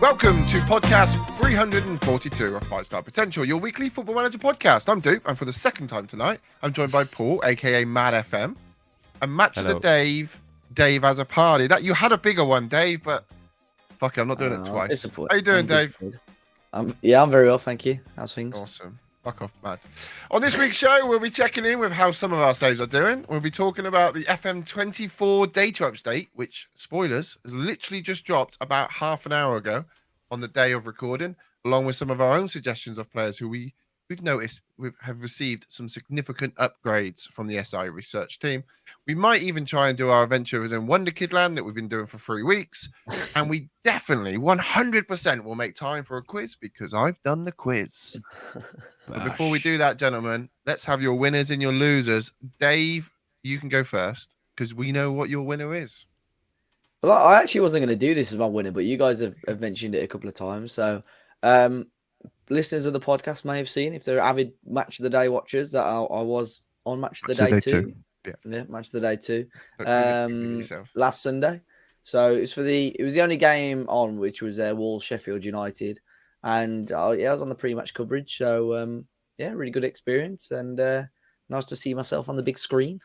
Welcome to podcast 342 of 5-Star Potential, your weekly football manager podcast. I'm Dupe, and for the second time tonight, I'm joined by Paul, aka Mad FM, and match of the Dave has a party. That you had a bigger one, Dave, but fuck it, I'm not doing it twice. How you doing, Dave? I'm very well, thank you. How's things? Awesome. Fuck off, Mad. On this week's show, we'll be checking in with how some of our saves are doing. We'll be talking about the FM24 Data update, which, spoilers, has literally just dropped about half an hour ago on the day of recording, along with some of our own suggestions of players who we've noticed have received some significant upgrades from the SI research team. We might even try and do our adventure within Wonder Kid Land that we've been doing for 3 weeks. And we definitely 100% will make time for a quiz because I've done the quiz. But before we do that, gentlemen, let's have your winners and your losers. Dave, you can go first because we know what your winner is. Well, I actually wasn't going to do this as my winner, but you guys have mentioned it a couple of times. So listeners of the podcast may have seen, if they're avid Match of the Day watchers, that I was on Match of the Day too. Yeah, Match of the Day too. Last Sunday. So it was the only game on, which was Wolves Sheffield United. And I was on the pre-match coverage. So, really good experience. And nice to see myself on the big screen.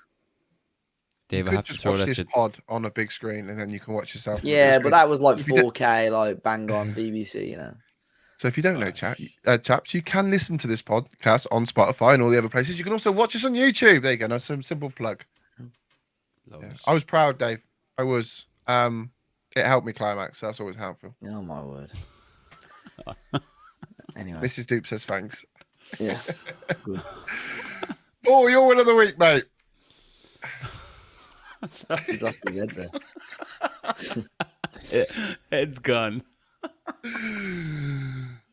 Dave, I have to watch this pod on a big screen, and then you can watch yourself. Yeah, but that was like 4K, like bang on BBC, you know. So if you don't know, chaps, you can listen to this podcast on Spotify and all the other places. You can also watch us on YouTube. There you go. Nice simple plug. Yeah. I was proud, Dave. I was. It helped me climax. So that's always helpful. Oh my word. Anyway, Mrs. Dupe says thanks. Yeah. Good. Oh, your win of the week, mate. He's lost his head there. Head's gone.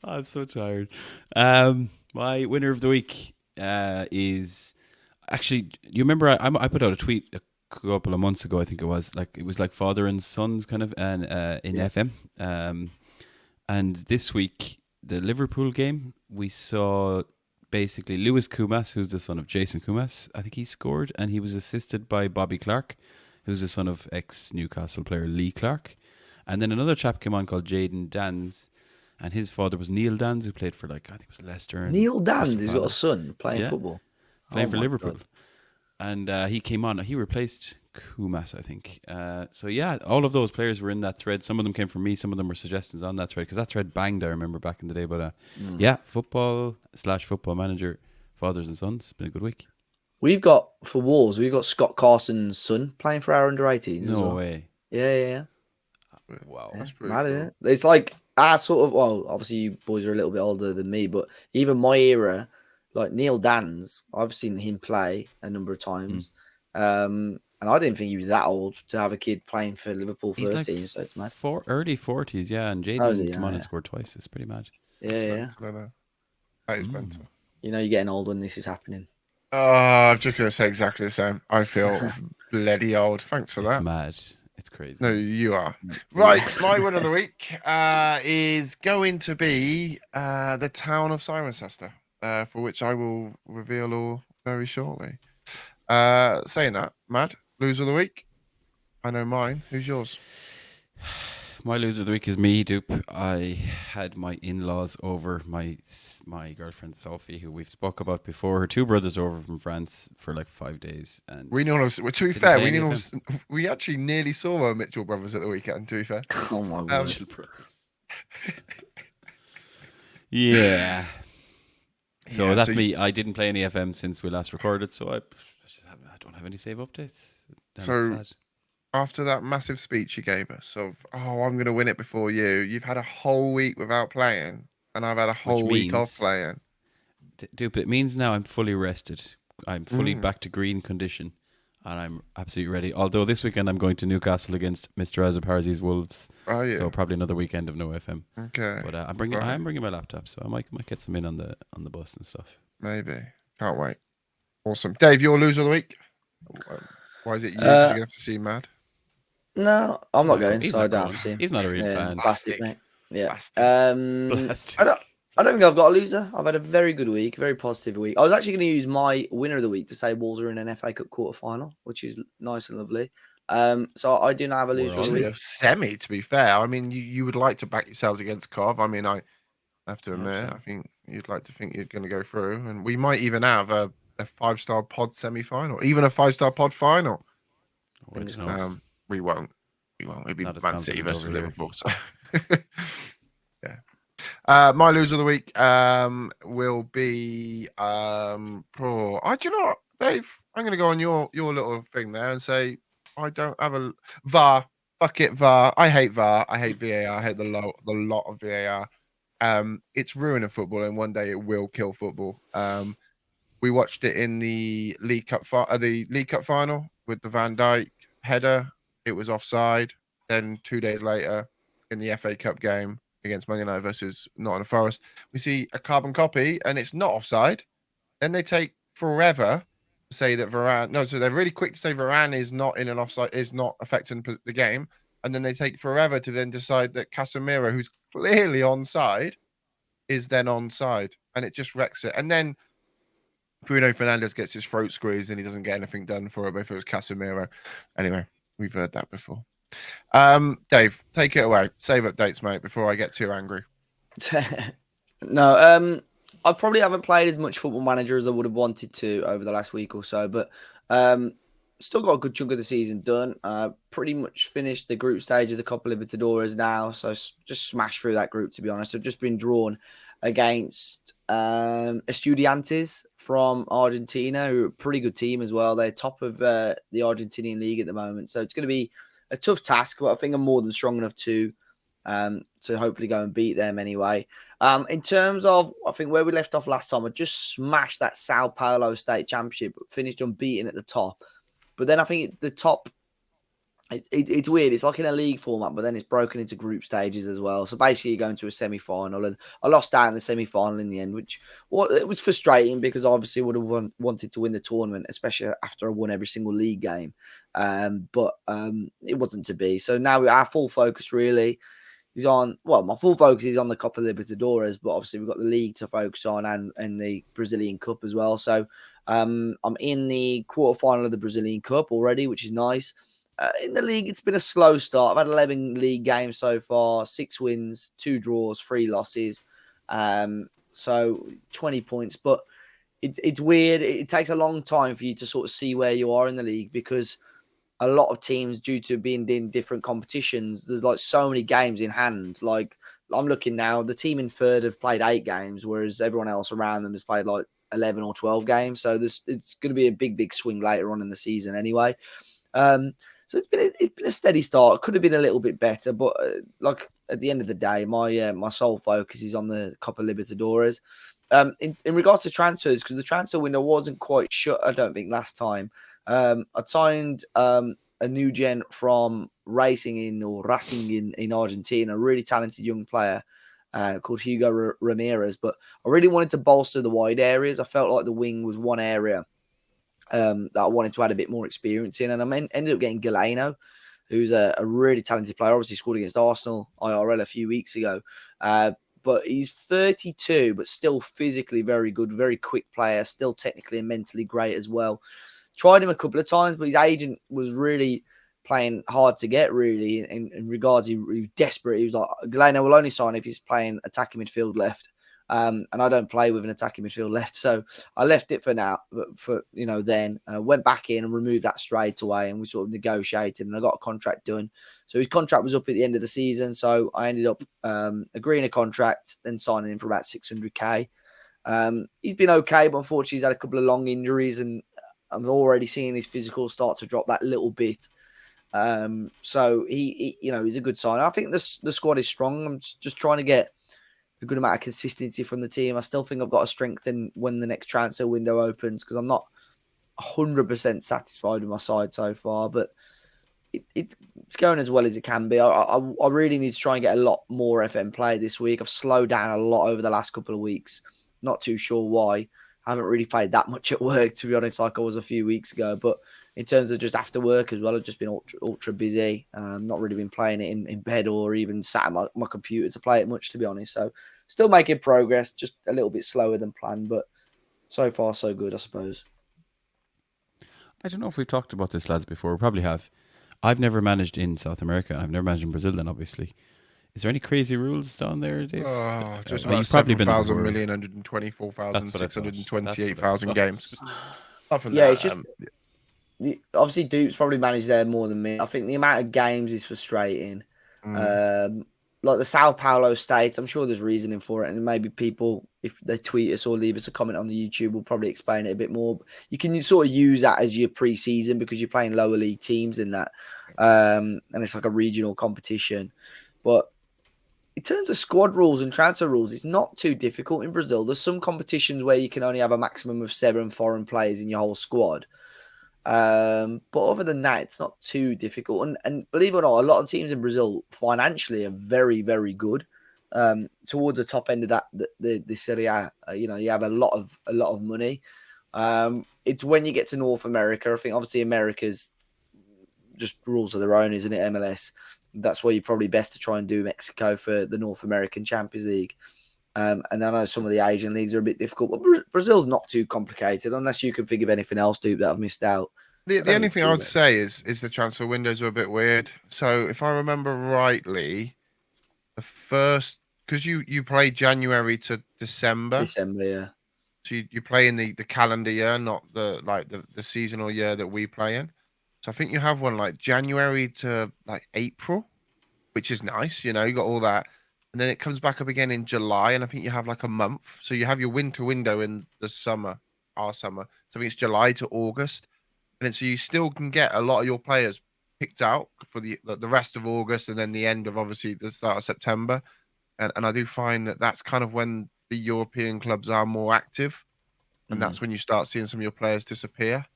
I'm so tired. My winner of the week is actually. You remember I put out a tweet a couple of months ago. I think it was like father and sons kind of, and in FM. And this week, the Liverpool game, we saw basically Lewis Kumas, who's the son of Jason Kumas. I think he scored, and he was assisted by Bobby Clark, who's the son of ex-Newcastle player Lee Clark. And then another chap came on called Jaden Dans, and his father was Neil Dans, who played for, I think it was Leicester. Neil Dans, he's got a son playing football. Playing for Liverpool. God. And he came on, he replaced Kumas, I think. So yeah, all of those players were in that thread. Some of them came from me, some of them were suggestions on that thread, because that thread banged, I remember back in the day. But football/football manager, fathers and sons. It's been a good week. We've got, for Wolves, Scott Carson's son playing for our under-18s. No way. Yeah. Wow, that's pretty mad, cool. Isn't it? It's like our sort of, well, obviously you boys are a little bit older than me, but even my era, like Neil Dans, I've seen him play a number of times. And I didn't think he was that old to have a kid playing for Liverpool first team, so it's mad. Early 40s, yeah, and Jaden came on and scored twice. It's pretty mad. Yeah. That is mental. You know, you're getting old when this is happening. I'm just going to say exactly the same. I feel bloody old. Thanks for that. It's mad. It's crazy. No, you are. Right, my win of the week is going to be the town of Cirencester, for which I will reveal all very shortly. Saying that, Mad, loser of the week. I know mine. Who's yours? My loser of the week is me, Dupe. I had my in-laws over, my girlfriend Sophie, who we've spoke about before. Her two brothers over from France for 5 days, and to be fair, we actually nearly saw our Mitchell brothers at the weekend. To be fair, oh my god, Mitchell brothers. Yeah. So that's me. I didn't play any FM since we last recorded, so I don't have any save updates. So after that massive speech you gave us of, I'm going to win it before you've had a whole week without playing, and I've had a whole week off playing. Dupe, it means now I'm fully rested. I'm fully back to green condition, and I'm absolutely ready. Although this weekend I'm going to Newcastle against Mr. Azaparzi's Wolves. Are you? So probably another weekend of no FM. Okay. But I am bringing my laptop, so I might get some in on the bus and stuff. Maybe. Can't wait. Awesome. Dave, your loser of the week? Why is it you? You're going to have to see Mad? No, I'm not going. So I don't see him. He's not a real fan. Bastard, mate. Yeah. Blasted. I don't think I've got a loser. I've had a very good week, very positive week. I was actually going to use my winner of the week to say Wolves are in an FA Cup quarter final, which is nice and lovely. So I do not have a loser of the Especially week. a semi, to be fair. I mean, you would like to back yourselves against Cov. I mean, I have to admit, so. I think you'd like to think you're going to go through, and we might even have a 5-star pod semi-final, even a 5-star pod final. Oh, I Fingers don't know. crossed. We won't. We won't. It'd be Not as Man City confident versus over here. Liverpool. So. My loser of the week will be do you know what, Dave? I'm going to go on your little thing there and say I don't have a VAR. Fuck it, VAR. I hate VAR. I hate VAR. I hate the lot of VAR. It's ruining football, and one day it will kill football. We watched it in the League Cup final with the Van Dijk header. It was offside. Then 2 days later, in the FA Cup game against Man United versus Nottingham Forest, we see a carbon copy, and it's not offside. Then they take forever to say that Varane. No, so they're really quick to say Varane is not in an offside, is not affecting the game, and then they take forever to then decide that Casemiro, who's clearly onside, is then onside, and it just wrecks it. And then Bruno Fernandes gets his throat squeezed and he doesn't get anything done for it, but if it was Casemiro. Anyway, we've heard that before. Dave, take it away. Save updates, mate, before I get too angry. No, I probably haven't played as much Football Manager as I would have wanted to over the last week or so, but still got a good chunk of the season done. Pretty much finished the group stage of the Copa Libertadores now, so just smashed through that group, to be honest. I've just been drawn against Estudiantes from Argentina, who are a pretty good team as well. They're top of the Argentinian league at the moment, so it's going to be a tough task, but I think I'm more than strong enough to hopefully go and beat them anyway. In terms of, I think where we left off last time, I just smashed that Sao Paulo State Championship, finished unbeaten at the top. But then I think the top, it's weird. It's like in a league format, but then it's broken into group stages as well. So basically, you're going to a semi-final, and I lost out in the semi-final in the end, which it was frustrating because I obviously would have wanted to win the tournament, especially after I won every single league game. But it wasn't to be. So now our full focus really is on, my full focus is on the Copa Libertadores, but obviously we've got the league to focus on and the Brazilian Cup as well. So I'm in the quarterfinal of the Brazilian Cup already, which is nice. In the league, it's been a slow start. I've had 11 league games so far, 6 wins, 2 draws, 3 losses. So 20 points. But it's weird. It takes a long time for you to sort of see where you are in the league because a lot of teams, due to being in different competitions, there's like so many games in hand. Like I'm looking now, the team in third have played 8 games, whereas everyone else around them has played like 11 or 12 games. So it's going to be a big swing later on in the season anyway. So it's been a steady start. Could have been a little bit better, but like at the end of the day, my sole focus is on the Copa Libertadores. In regards to transfers, because the transfer window wasn't quite shut, I don't think last time. I'd signed a new gen from Racing in Argentina, a really talented young player called Hugo Ramirez. But I really wanted to bolster the wide areas. I felt like the wing was one area that I wanted to add a bit more experience in. And I ended up getting Galeno, who's a really talented player. Obviously scored against Arsenal IRL a few weeks ago. But he's 32, but still physically very good, very quick player, still technically and mentally great as well. Tried him a couple of times, but his agent was really playing hard to get, really. In regards, he was desperate. He was like, Galeno will only sign if he's playing attacking midfield left. And I don't play with an attacking midfield left. So I left it for now, then went back in and removed that straight away. And we sort of negotiated and I got a contract done. So his contract was up at the end of the season. So I ended up agreeing a contract, then signing him for about 600K. He's been okay, but unfortunately he's had a couple of long injuries and I'm already seeing his physical start to drop that little bit. So he's a good sign. I think the squad is strong. I'm just trying to get a good amount of consistency from the team. I still think I've got to strengthen when the next transfer window opens because I'm not 100% satisfied with my side so far, but it's going as well as it can be. I really need to try and get a lot more FM play this week. I've slowed down a lot over the last couple of weeks. Not too sure why. I haven't really played that much at work, to be honest, like I was a few weeks ago. But in terms of just after work as well, I've just been ultra busy. Not really been playing it in bed or even sat at my computer to play it much, to be honest. So still making progress, just a little bit slower than planned. But so far, so good, I suppose. I don't know if we've talked about this, lads, before. We probably have. I've never managed in South America, and I've never managed in Brazil. Then obviously, is there any crazy rules down there, Dave? Just Well, about you've probably been there 7,000 before. million, 124,000, That's what I thought. That's what I 628,000 thought. games. Apart from Yeah, that, it's just obviously Dupe's probably managed there more than me. I think the amount of games is frustrating. Like the Sao Paulo state, I'm sure there's reasoning for it, and maybe people, if they tweet us or leave us a comment on the YouTube, will probably explain it a bit more. You can sort of use that as your pre-season because you're playing lower league teams in that, and it's like a regional competition. But in terms of squad rules and transfer rules, it's not too difficult in Brazil. There's some competitions where you can only have a maximum of 7 foreign players in your whole squad. But other than that, it's not too difficult. And believe it or not, a lot of teams in Brazil financially are very, very good. Towards the top end of that, the Serie A, you have a lot of money. It's when you get to North America. I think obviously America's just rules of their own, isn't it? MLS. That's why you're probably best to try and do Mexico for the North American Champions League. And I know some of the Asian leagues are a bit difficult, but Brazil's not too complicated unless you can think of anything else, Dupe, that I've missed out. the only thing I would say is the transfer windows are a bit weird. So if I remember rightly, the first, because you play January to December. December, yeah. So you play in the calendar year, not the seasonal year that we play in. So I think you have one like January to like April, which is nice. You got all that. And then it comes back up again in July, and I think you have like a month. So you have your winter window in the summer, our summer. So I think it's July to August. And then so you still can get a lot of your players picked out for the rest of August and then the end of obviously the start of September. And I do find that that's kind of when the European clubs are more active. And that's when you start seeing some of your players disappear.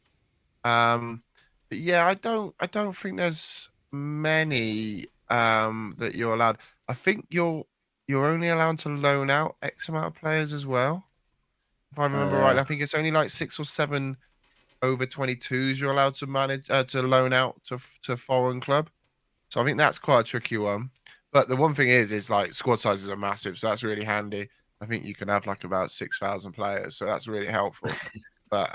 But yeah, I don't think there's many that you're allowed. I think you're only allowed to loan out X amount of players as well. If I remember right, I think it's only like 6 or 7 over 22s you're allowed to manage to loan out to foreign club. So I think that's quite a tricky one. But the one thing is like squad sizes are massive, so that's really handy. I think you can have like about 6,000 players, so that's really helpful. But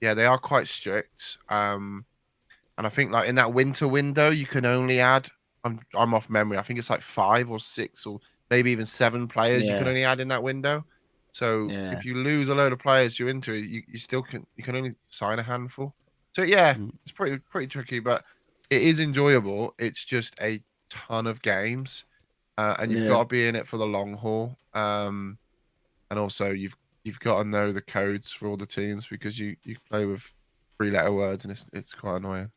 yeah, they are quite strict. And I think like in that winter window, you can only add. I'm off memory. I think it's like 5 or 6 or maybe even 7 players you can only add in that window. So if you lose a load of players you're into, you still can only sign a handful. So yeah, it's pretty tricky, but it is enjoyable. It's just a ton of games, and you've got to be in it for the long haul. And also you've got to know the codes for all the teams because you play with 3-letter words and it's quite annoying.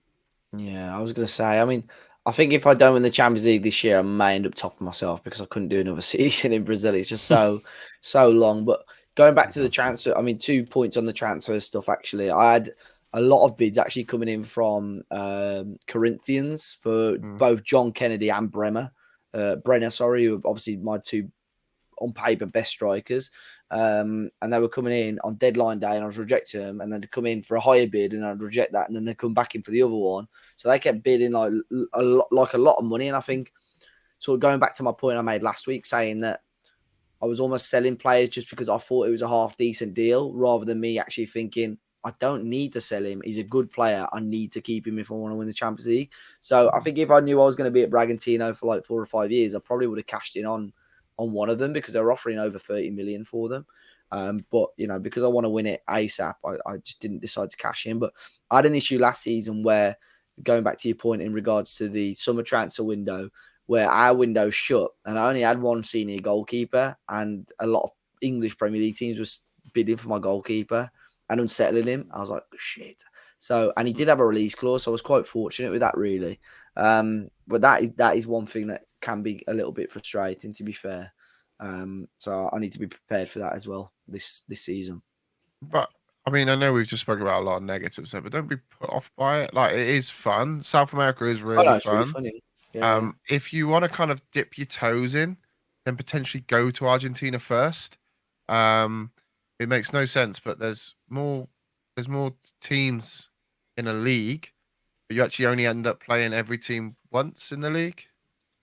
Yeah, I was going to say, I mean, I think if I don't win the Champions League this year, I may end up topping myself because I couldn't do another season in Brazil. It's just so long. But going back to the transfer, I mean, 2 points on the transfer stuff, actually. I had a lot of bids actually coming in from Corinthians for both John Kennedy and Brenner, who are obviously my 2 on paper best strikers. And they were coming in on deadline day and I was rejecting them, and then they come in for a higher bid and I'd reject that, and then they come back in for the other one. So they kept bidding like a lot of money. And I think sort of going back to my point I made last week, saying that I was almost selling players just because I thought it was a half decent deal, rather than me actually thinking I don't need to sell him. He's a good player. I need to keep him if I want to win the Champions League. So I think if I knew I was going to be at Bragantino for like 4 or 5 years, I probably would have cashed in on one of them because they're offering over 30 million for them. But, because I want to win it ASAP, I just didn't decide to cash in. But I had an issue last season where, going back to your point in regards to the summer transfer window, where our window shut and I only had one senior goalkeeper, and a lot of English Premier League teams were bidding for my goalkeeper and unsettling him. I was like, shit. So, and he did have a release clause, so I was quite fortunate with that, really. But that is one thing that can be a little bit frustrating, to be fair. So I need to be prepared for that as well this season. But I mean, I know we've just spoken about a lot of negatives there, but don't be put off by it. Like, it is fun. South America is really it's fun. really funny. Yeah. If you want to kind of dip your toes in, then potentially go to Argentina first. It makes no sense, but there's more teams in a league, but you actually only end up playing every team once in the league,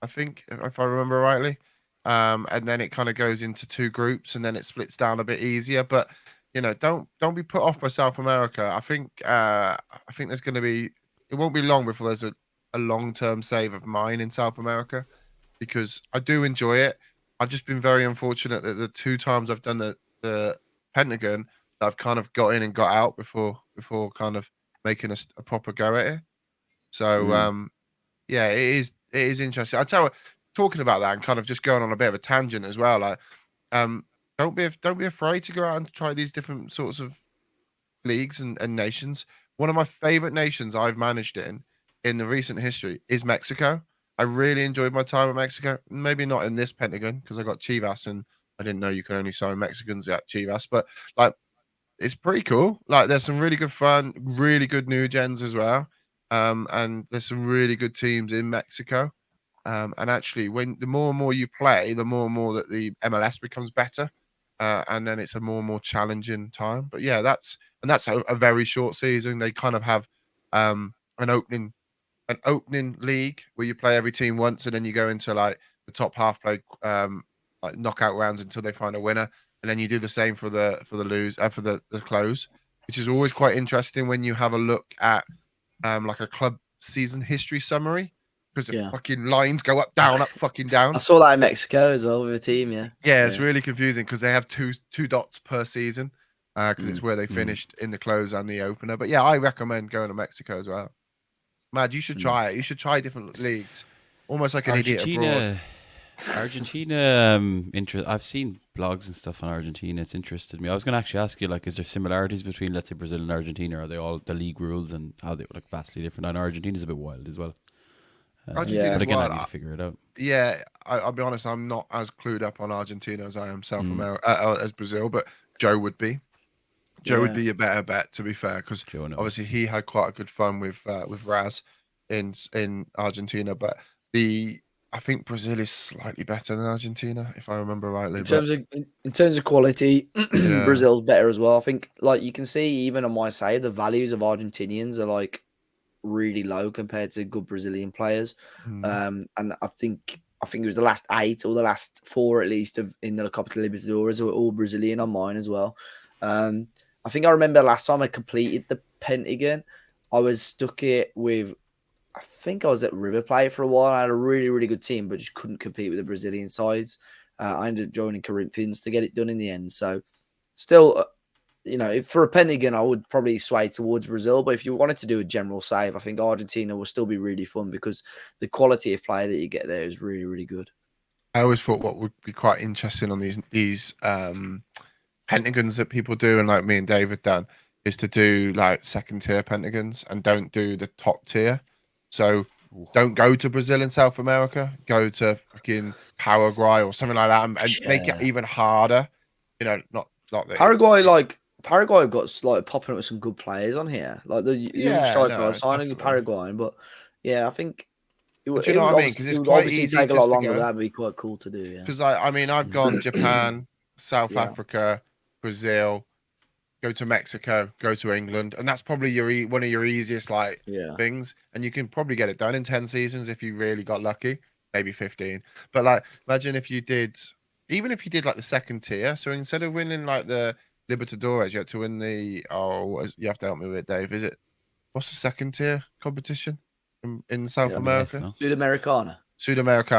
I think, if I remember rightly. And then it kind of goes into 2 groups, and then it splits down a bit easier. But don't be put off by South America. I think there's going to be. It won't be long before there's a long-term save of mine in South America because I do enjoy it. I've just been very unfortunate that the 2 times I've done the Pentagon, I've kind of got in and got out before kind of making a proper go at it. So yeah, it is interesting. I tell you, talking about that and kind of just going on a bit of a tangent as well. Like, don't be afraid to go out and try these different sorts of leagues and nations. One of my favorite nations I've managed in the recent history is Mexico. I really enjoyed my time in Mexico. Maybe not in this Pentagon because I got Chivas and I didn't know you could only sign Mexicans at Chivas, but like it's pretty cool. Like there's some really good fun, really good new gens as well. And there's some really good teams in Mexico. And actually, when the more and more you play, the more and more that the MLS becomes better, and then it's a more and more challenging time. But yeah, that's a very short season. They kind of have an opening league where you play every team once, and then you go into like the top half play like knockout rounds until they find a winner, and then you do the same for the close, which is always quite interesting when you have a look at like a club season history summary because the fucking lines go up, down, up, fucking down. I saw that in Mexico as well with a team. Yeah, it's really confusing because they have two dots per season because it's where they finished in the close and the opener. But yeah, I recommend going to Mexico as well. Mad, you should try it. You should try different leagues, almost like an idiot abroad. Argentina, I've seen blogs and stuff on Argentina. It's interested me. I was going to actually ask you, like, is there similarities between, let's say, Brazil and Argentina? Are they all the league rules and how they like vastly different? And Argentina's a bit wild as well. But again, I need to figure it out. Yeah, I'll be honest. I'm not as clued up on Argentina as I am South America as Brazil, but Joe would be. Joe would be a better bet, to be fair, because obviously he had quite a good fun with Raz in Argentina, but I think Brazil is slightly better than Argentina, if I remember rightly. In terms of quality, Brazil's better as well. I think, like you can see, even on my side, the values of Argentinians are like really low compared to good Brazilian players. And I think it was the last 8 or the last 4 at least in the Copa Libertadores were all Brazilian on mine as well. I think I remember last time I completed the Pentagon, I was stuck it with. I think I was at River Plate for a while. I had a really, really good team, but just couldn't compete with the Brazilian sides. I ended up joining Corinthians to get it done in the end. So, still, if for a Pentagon, I would probably sway towards Brazil. But if you wanted to do a general save, I think Argentina will still be really fun because the quality of play that you get there is really, really good. I always thought what would be quite interesting on these Pentagons that people do, and like me and David done, is to do like second tier Pentagons and don't do the top tier. So don't go to Brazil and South America. Go to fucking Paraguay or something like that, and make it even harder. Not that Paraguay got like popping up with some good players on here, like the young striker signing in Paraguay. But yeah, I think it would because it's quite obviously easy take a lot longer. That'd be quite cool to do. Yeah, because I've gone Japan, South Africa, Brazil. Go to Mexico, go to England, and that's probably one of your easiest things. And you can probably get it done in 10 seasons if you really got lucky, maybe 15. But like, imagine if you did like the second tier. So instead of winning like the Libertadores, you had to win you have to help me with it, Dave. What's the second tier competition in South America? Sudamericana.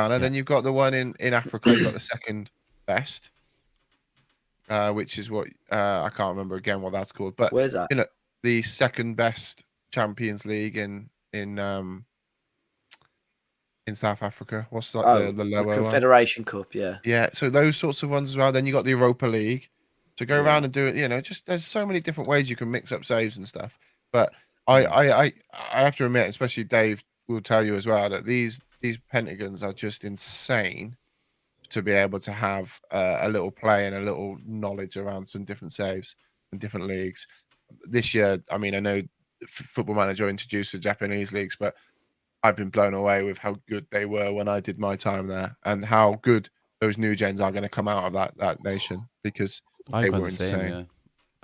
Yeah. Then you've got the one in Africa. You've got the second best. Which is what I can't remember again what that's called, but where's that? The second best Champions League in South Africa. What's like the lower Confederation one? Cup? Yeah. Yeah. So those sorts of ones as well. Then you got the Europa League to go around and do it. Just there's so many different ways you can mix up saves and stuff. But I have to admit, especially Dave will tell you as well, that these Pentagons are just insane. To be able to have a little play and a little knowledge around some different saves and different leagues. This year, I know Football Manager introduced the Japanese leagues, but I've been blown away with how good they were when I did my time there and how good those new gens are going to come out of that nation because they were insane.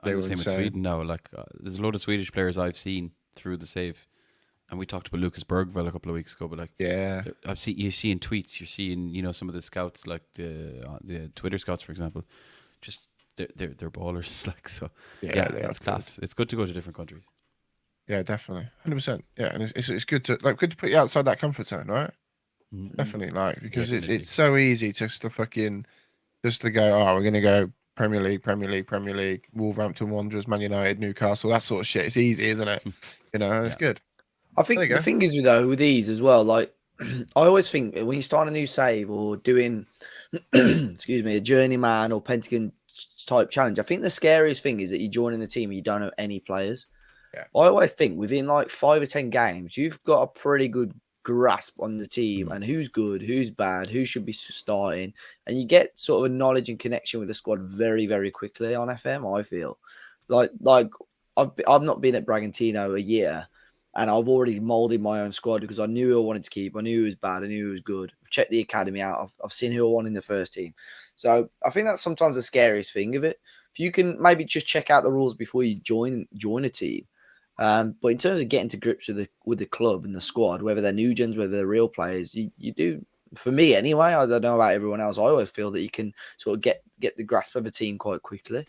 I'm the same with Sweden now. Like, there's a lot of Swedish players I've seen through the save. And we talked about Lucas Bergvall a couple of weeks ago, but you're seeing tweets, you're seeing some of the scouts, like the Twitter scouts, for example, just they're ballers, like so. Yeah, it's class. It's good to go to different countries. Yeah, definitely, 100%. Yeah, and it's good to put you outside that comfort zone, right? Definitely, because Definitely. it's so easy just to go. Oh, we're gonna go Premier League, Wolverhampton Wanderers, Man United, Newcastle, that sort of shit. It's easy, isn't it? It's Yeah. good. I There think you the go. thing is with these as well, like I always think when you start a new save or doing, excuse me, a journeyman or Pentagon type challenge, I think the scariest thing is that you join in the team and you don't know any players. Yeah. I always think within like 5 or 10 games, you've got a pretty good grasp on the team and who's good, who's bad, who should be starting, and you get sort of a knowledge and connection with the squad very, very quickly on FM. I feel like I've not been at Bragantino a year, and I've already molded my own squad because I knew who I wanted to keep, I knew who was bad, I knew who was good. I've checked the academy out, I've seen who I want in the first team. So I think that's sometimes the scariest thing of it. If you can maybe just check out the rules before you join a team. But in terms of getting to grips with the club and the squad, whether they're new gens, whether they're real players, you do. For me, anyway, I don't know about everyone else. I always feel that you can sort of get the grasp of a team quite quickly.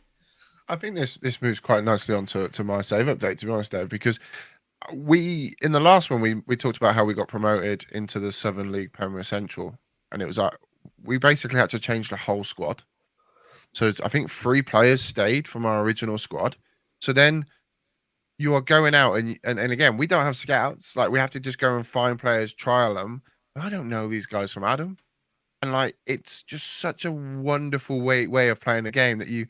I think this moves quite nicely on to my save update, to be honest, Dave, because we in the last one we talked about how we got promoted into the Southern League Premier Central, and it was like we basically had to change the whole squad. So I think 3 players stayed from our original squad. So then you are going out and again, we don't have scouts. Like we have to just go and find players, trial them. I don't know these guys from Adam. And like it's just such a wonderful way of playing the game that you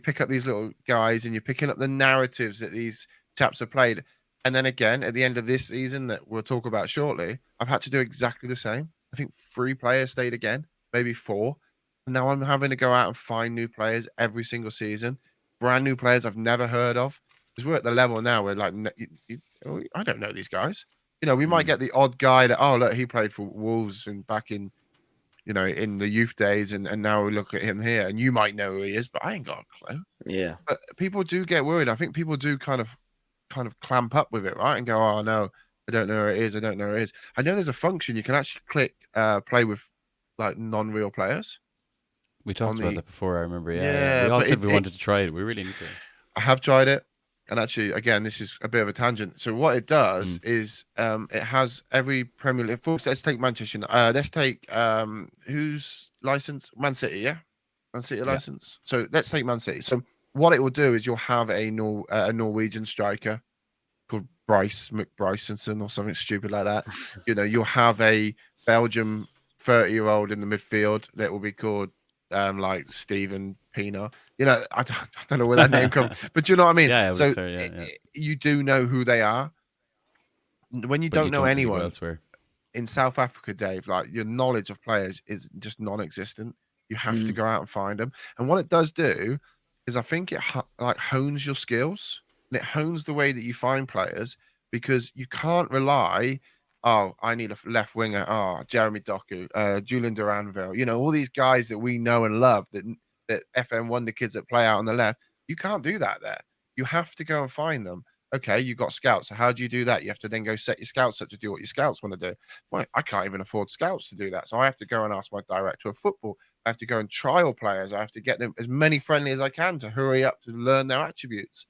pick up these little guys and you're picking up the narratives that these chaps have played. And then again, at the end of this season that we'll talk about shortly, I've had to do exactly the same. I think 3 players stayed again, maybe 4. And now I'm having to go out and find new players every single season, brand new players I've never heard of. Because we're at the level now where like I don't know these guys. We might get the odd guy that, oh look, he played for Wolves and back in in the youth days, and now we look at him here, and you might know who he is, but I ain't got a clue. Yeah. But people do get worried. I think people do kind of clamp up with it, right? And go, oh no, I don't know who it is. I don't know who it is. I know there's a function you can actually click play with like non-real players. We talked about that before, I remember. Yeah, We all but said we wanted to try it. We really need to. I have tried it. And actually, again, this is a bit of a tangent. So what it does is it has every Premier League. Folks, let's take Manchester. Let's take who's license? Man City, yeah, Man City license. So let's take Man City. So what it will do is you'll have a Norwegian striker called Bryce McBrysonson or something stupid like that. You'll have a Belgium 30-year-old in the midfield that will be called like Stephen Pina. I don't know where that name comes, but you know what I mean? Yeah, it was so fair, yeah. You do know who they are. When you But don't know really go anyone elsewhere. in South Africa, Dave, like your knowledge of players is just non-existent. You have to go out and find them. And what it does do is I think it like hones your skills and it hones the way that you find players, because you can't rely. Oh, I need a left winger. Oh, Jeremy Doku, Julian Duranville. All these guys that we know and love that FM Wonder kids that play out on the left. You can't do that there. You have to go and find them. Okay, you got scouts. So how do you do that? You have to then go set your scouts up to do what your scouts want to do. Well, I can't even afford scouts to do that. So I have to go and ask my director of football. I have to go and trial players. I have to get them as many friendly as I can to hurry up to learn their attributes.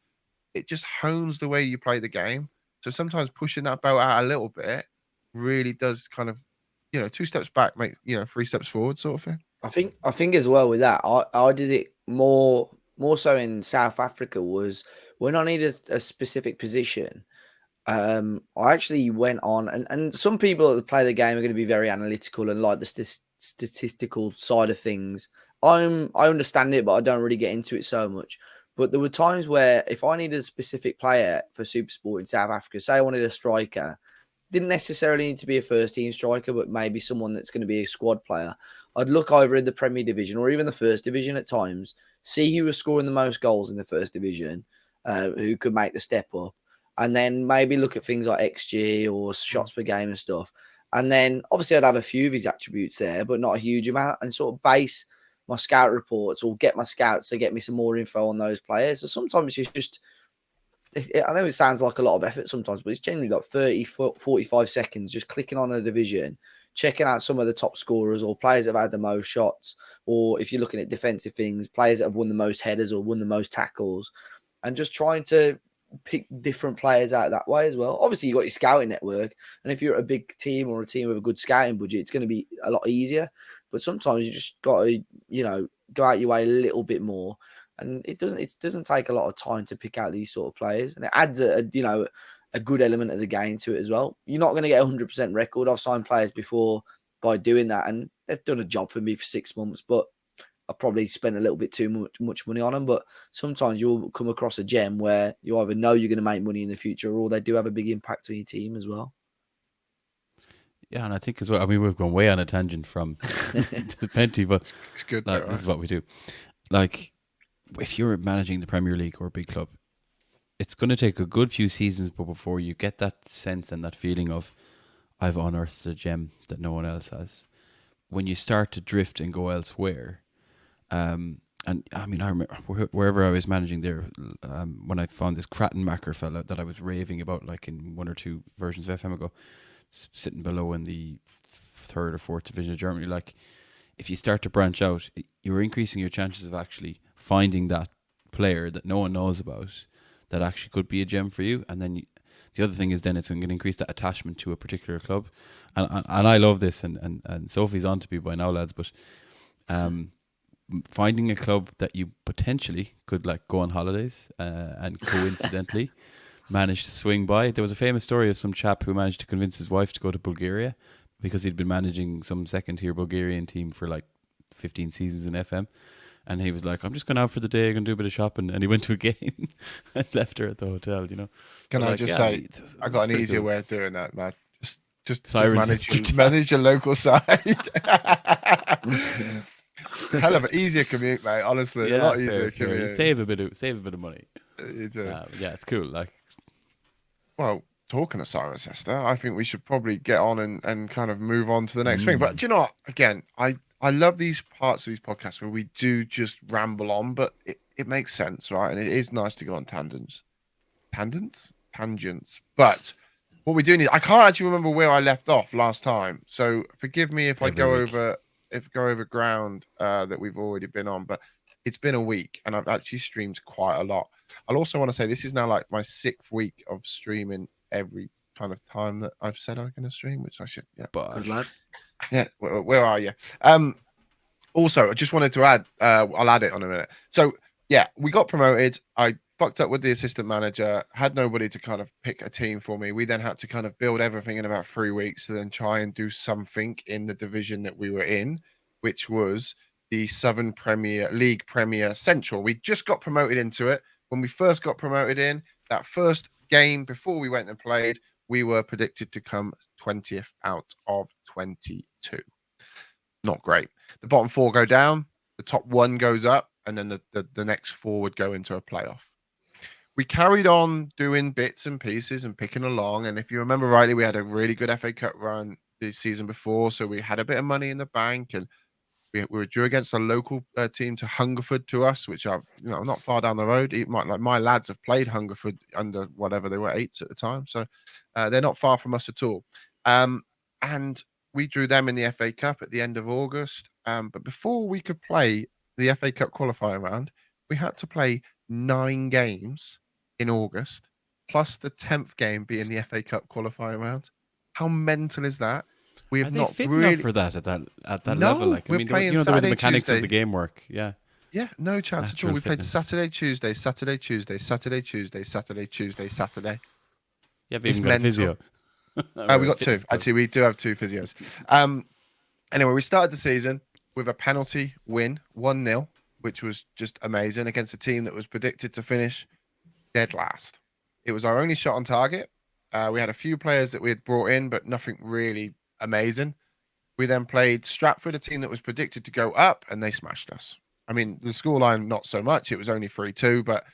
It just hones the way you play the game. So sometimes pushing that belt out a little bit really does kind of, 2 steps back, make 3 steps forward, sort of thing. I think as well with that, I did it more so in South Africa. Was when I needed a specific position, I actually went on and some people that play the game are going to be very analytical and like the statistical side of things. I understand it, but I don't really get into it so much. But there were times where if I needed a specific player for Supersport in South Africa, say I wanted a striker, didn't necessarily need to be a first team striker, but maybe someone that's going to be a squad player. I'd look over in the Premier Division or even the First Division at times, see who was scoring the most goals in the First Division, who could make the step up, and then maybe look at things like XG or shots per game and stuff. And then obviously I'd have a few of his attributes there, but not a huge amount, and sort of base my scout reports or get my scouts to get me some more info on those players. So sometimes it's just, I know it sounds like a lot of effort sometimes, but it's generally like 30, 45 seconds just clicking on a division, checking out some of the top scorers or players that have had the most shots, or if you're looking at defensive things, players that have won the most headers or won the most tackles, and just trying to pick different players out that way as well. Obviously, you got your scouting network, and if you're a big team or a team with a good scouting budget, it's going to be a lot easier. But sometimes you just got to, go out your way a little bit more, and it doesn't take a lot of time to pick out these sort of players, and it adds a good element of the game to it as well. You're not going to get a 100% record. I've signed players before by doing that, and they've done a job for me for 6 months, but I probably spent a little bit too much money on them. But sometimes you'll come across a gem where you either know you're going to make money in the future, or they do have a big impact on your team as well. Yeah, and I think as well, I mean, we've gone way on a tangent from the Penty, but It's good. like, this is what we do. Like, if you're managing the Premier League or a big club, it's going to take a good few seasons, but before you get that sense and that feeling of, I've unearthed a gem that no one else has. When you start to drift and go elsewhere, and I mean, I remember wherever I was managing there, when I found this Krattenmacher fella that I was raving about, like in 1 or 2 versions of FM ago, sitting below in the 3rd or 4th division of Germany. Like, if you start to branch out, you're increasing your chances of actually finding that player that no one knows about that actually could be a gem for you. And then the other thing is then it's going to increase that attachment to a particular club. And I love this, and Sophie's on to me by now, lads, but finding a club that you potentially could like go on holidays and coincidentally managed to swing by. There was a famous story of some chap who managed to convince his wife to go to Bulgaria because he'd been managing some second-tier Bulgarian team for like 15 seasons in FM. And he was like, I'm just going out for the day, going to do a bit of shopping. And he went to a game and left her at the hotel, Can But I like, just yeah, say, I got an pretty easier cool. way of doing that, man. Just Sirens. manage your local side. Hell of an easier commute, mate. Honestly, a lot easier fair. You commute. save a bit of money. You do. Yeah, it's cool. Like, Well, talking of Sirens, Esther, I think we should probably get on and kind of move on to the next thing. But do you know what? Again, I love these parts of these podcasts where we do just ramble on, but it makes sense, right? And it is nice to go on tangents. Tangents. But what we do need, I can't actually remember where I left off last time. So forgive me if I go over ground that we've already been on, but it's been a week and I've actually streamed quite a lot. I'll also want to say this is now like my 6th week of streaming every kind of time that I've said I'm going to stream, which I should. Yeah, Good lad. Yeah, where are you? Also, I just wanted to add, I'll add it on a minute. So, yeah, we got promoted. I fucked up with the assistant manager, had nobody to kind of pick a team for me. We then had to kind of build everything in about 3 weeks to then try and do something in the division that we were in, which was the Southern Premier League Premier Central. We just got promoted into it. When we first got promoted in, that first game before we went and played, we were predicted to come 20th out of 22. Not great. The bottom 4 go down, the top 1 goes up, and then the next 4 would go into a playoff. We carried on doing bits and pieces and picking along. And if you remember rightly, we had a really good FA Cup run the season before. So we had a bit of money in the bank, and we were drew against a local team to Hungerford to us, which are not far down the road. My lads have played Hungerford under whatever they were 8s at the time, so they're not far from us at all. And we drew them in the FA Cup at the end of August. But before we could play the FA Cup qualifying round, we had to play 9 games in August, plus the 10th game being the FA Cup qualifying round. How mental is that? We have not fit really enough for that at that No, level. Like, I we're mean, playing the way the Saturday, mechanics of Tuesday. the game work. Yeah. Yeah, no chance at all. Natural We played fitness. Saturday, Tuesday, Saturday, Tuesday, Saturday, Tuesday, Saturday, Tuesday, Saturday. Yeah, we It's even got a mental. physio. We got 2. Actually, we do have 2 physios. Anyway, we started the season with a penalty win, 1-0, which was just amazing against a team that was predicted to finish dead last. It was our only shot on target. We had a few players that we had brought in, but nothing really amazing. We then played Stratford, a team that was predicted to go up, and they smashed us. I mean, the scoreline, not so much. It was only 3-2, but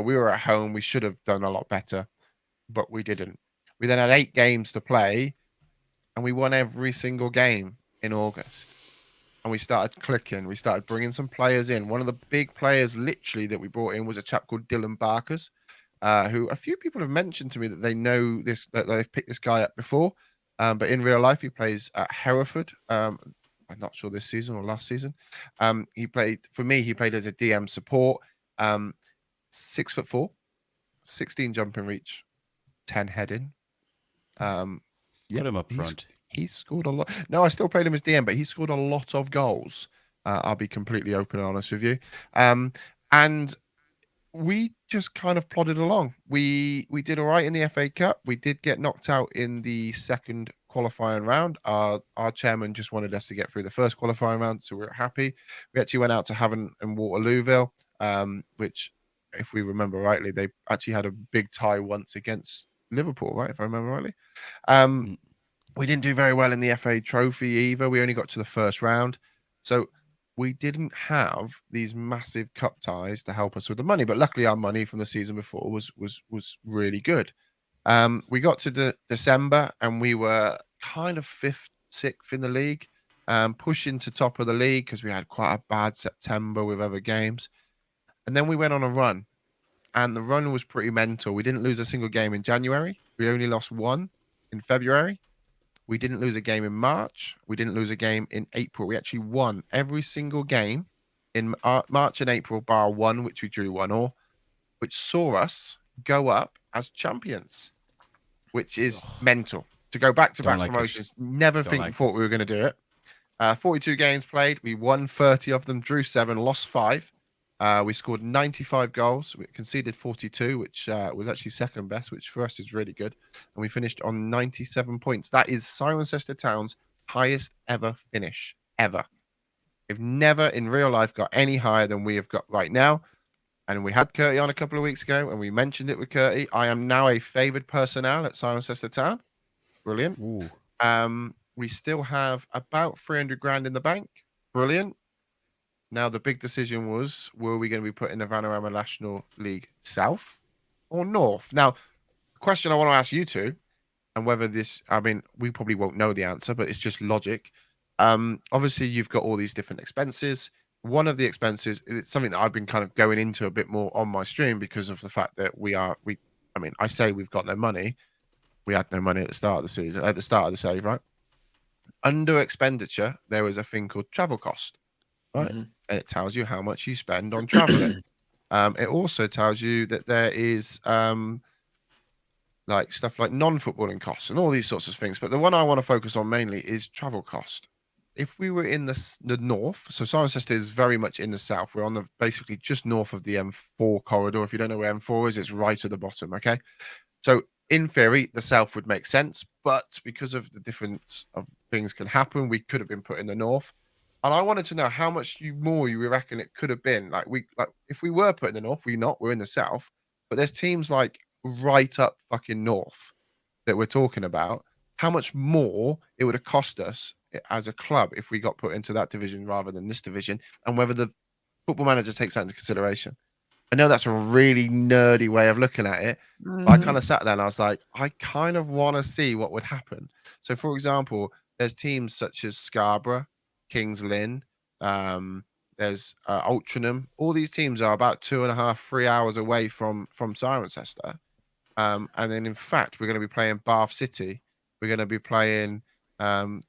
we were at home. We should have done a lot better, but we didn't. We then had 8 games to play, and we won every single game in August. And we started clicking. We started bringing some players in. One of the big players, literally, that we brought in was a chap called Dylan Barkers, who a few people have mentioned to me that they know this, that they've picked this guy up before. But in real life, he plays at Hereford. I'm not sure this season or last season. He played as a DM support. 6'4", 16 jumping reach, 10 heading. Put him up front. He's scored a lot. No, I still played him as DM, but he scored a lot of goals. I'll be completely open and honest with you. And we just kind of plodded along. We did all right in the FA Cup. We did get knocked out in the second qualifying round. Our chairman just wanted us to get through the first qualifying round, so we were happy. We actually went out to Havant and Waterlooville, which, if we remember rightly, they actually had a big tie once against Liverpool, right? If I remember rightly. We didn't do very well in the FA Trophy either. We only got to the first round. So we didn't have these massive cup ties to help us with the money. But luckily, our money from the season before was really good. We got to December and we were kind of 5th, 6th in the league, pushing to top of the league because we had quite a bad September with other games. And then we went on a run. And the run was pretty mental. We didn't lose a single game in January. We only lost one in February. We didn't lose a game in March. We didn't lose a game in April. We actually won every single game in March and April, bar one, which we drew 1-1, which saw us go up as champions, which is mental. To go back-to-back promotions, never thought we were going to do it. 42 games played. We won 30 of them, drew 7, lost 5. We scored 95 goals. We conceded 42, which was actually second best, which for us is really good. And we finished on 97 points. That is Cirencester Town's highest ever finish, ever. We've never in real life got any higher than we have got right now. And we had Curtie on a couple of weeks ago, and we mentioned it with Curtie. I am now a favoured personnel at Cirencester Town. Brilliant. We still have about 300 grand in the bank. Brilliant. Now, the big decision was, were we going to be putting the Vanarama National League South or North? Now, the question I want to ask you two, and whether this, I mean, we probably won't know the answer, but it's just logic. Obviously, you've got all these different expenses. One of the expenses is something that I've been kind of going into a bit more on my stream because of the fact that I say we've got no money. We had no money at the start of the season, at the start of the save, right? Under expenditure, there was a thing called travel cost. Right, and it tells you how much you spend on traveling. It also tells you that there is like stuff like non-footballing costs and all these sorts of things. But the one I want to focus on mainly is travel cost. If we were in the north, so Cirencester is very much in the south. We're on the basically just north of the M4 corridor. If you don't know where M4 is, it's right at the bottom. Okay, so in theory, the south would make sense, but because of the difference of things can happen, we could have been put in the north. And I wanted to know how much more you reckon it could have been. Like if we were put in the north, we're in the south. But there's teams like right up fucking north that we're talking about. How much more it would have cost us as a club if we got put into that division rather than this division, and whether the football manager takes that into consideration. I know that's a really nerdy way of looking at it, but I kind of sat there and I was like, I kind of want to see what would happen. So, for example, there's teams such as Scarborough, Kings Lynn, there's Altrincham. All these teams are about 2.5, 3 hours away from Cirencester. And then, in fact, we're going to be playing Bath City. We're going to be playing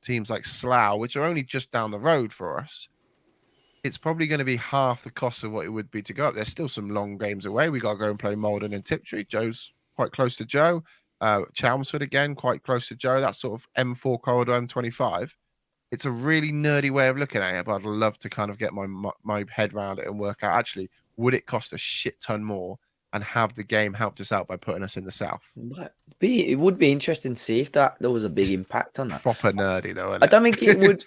teams like Slough, which are only just down the road for us. It's probably going to be half the cost of what it would be to go up. There's still some long games away. We got to go and play Malden and Tiptree. Joe's quite close to Joe. Chelmsford again, quite close to Joe. That's sort of M4 corridor, M25. It's a really nerdy way of looking at it, but I'd love to kind of get my head around it and work out, actually, would it cost a shit ton more and have the game helped us out by putting us in the south? It would be interesting to see if there was a big impact on that. Proper nerdy, though, I don't think it would.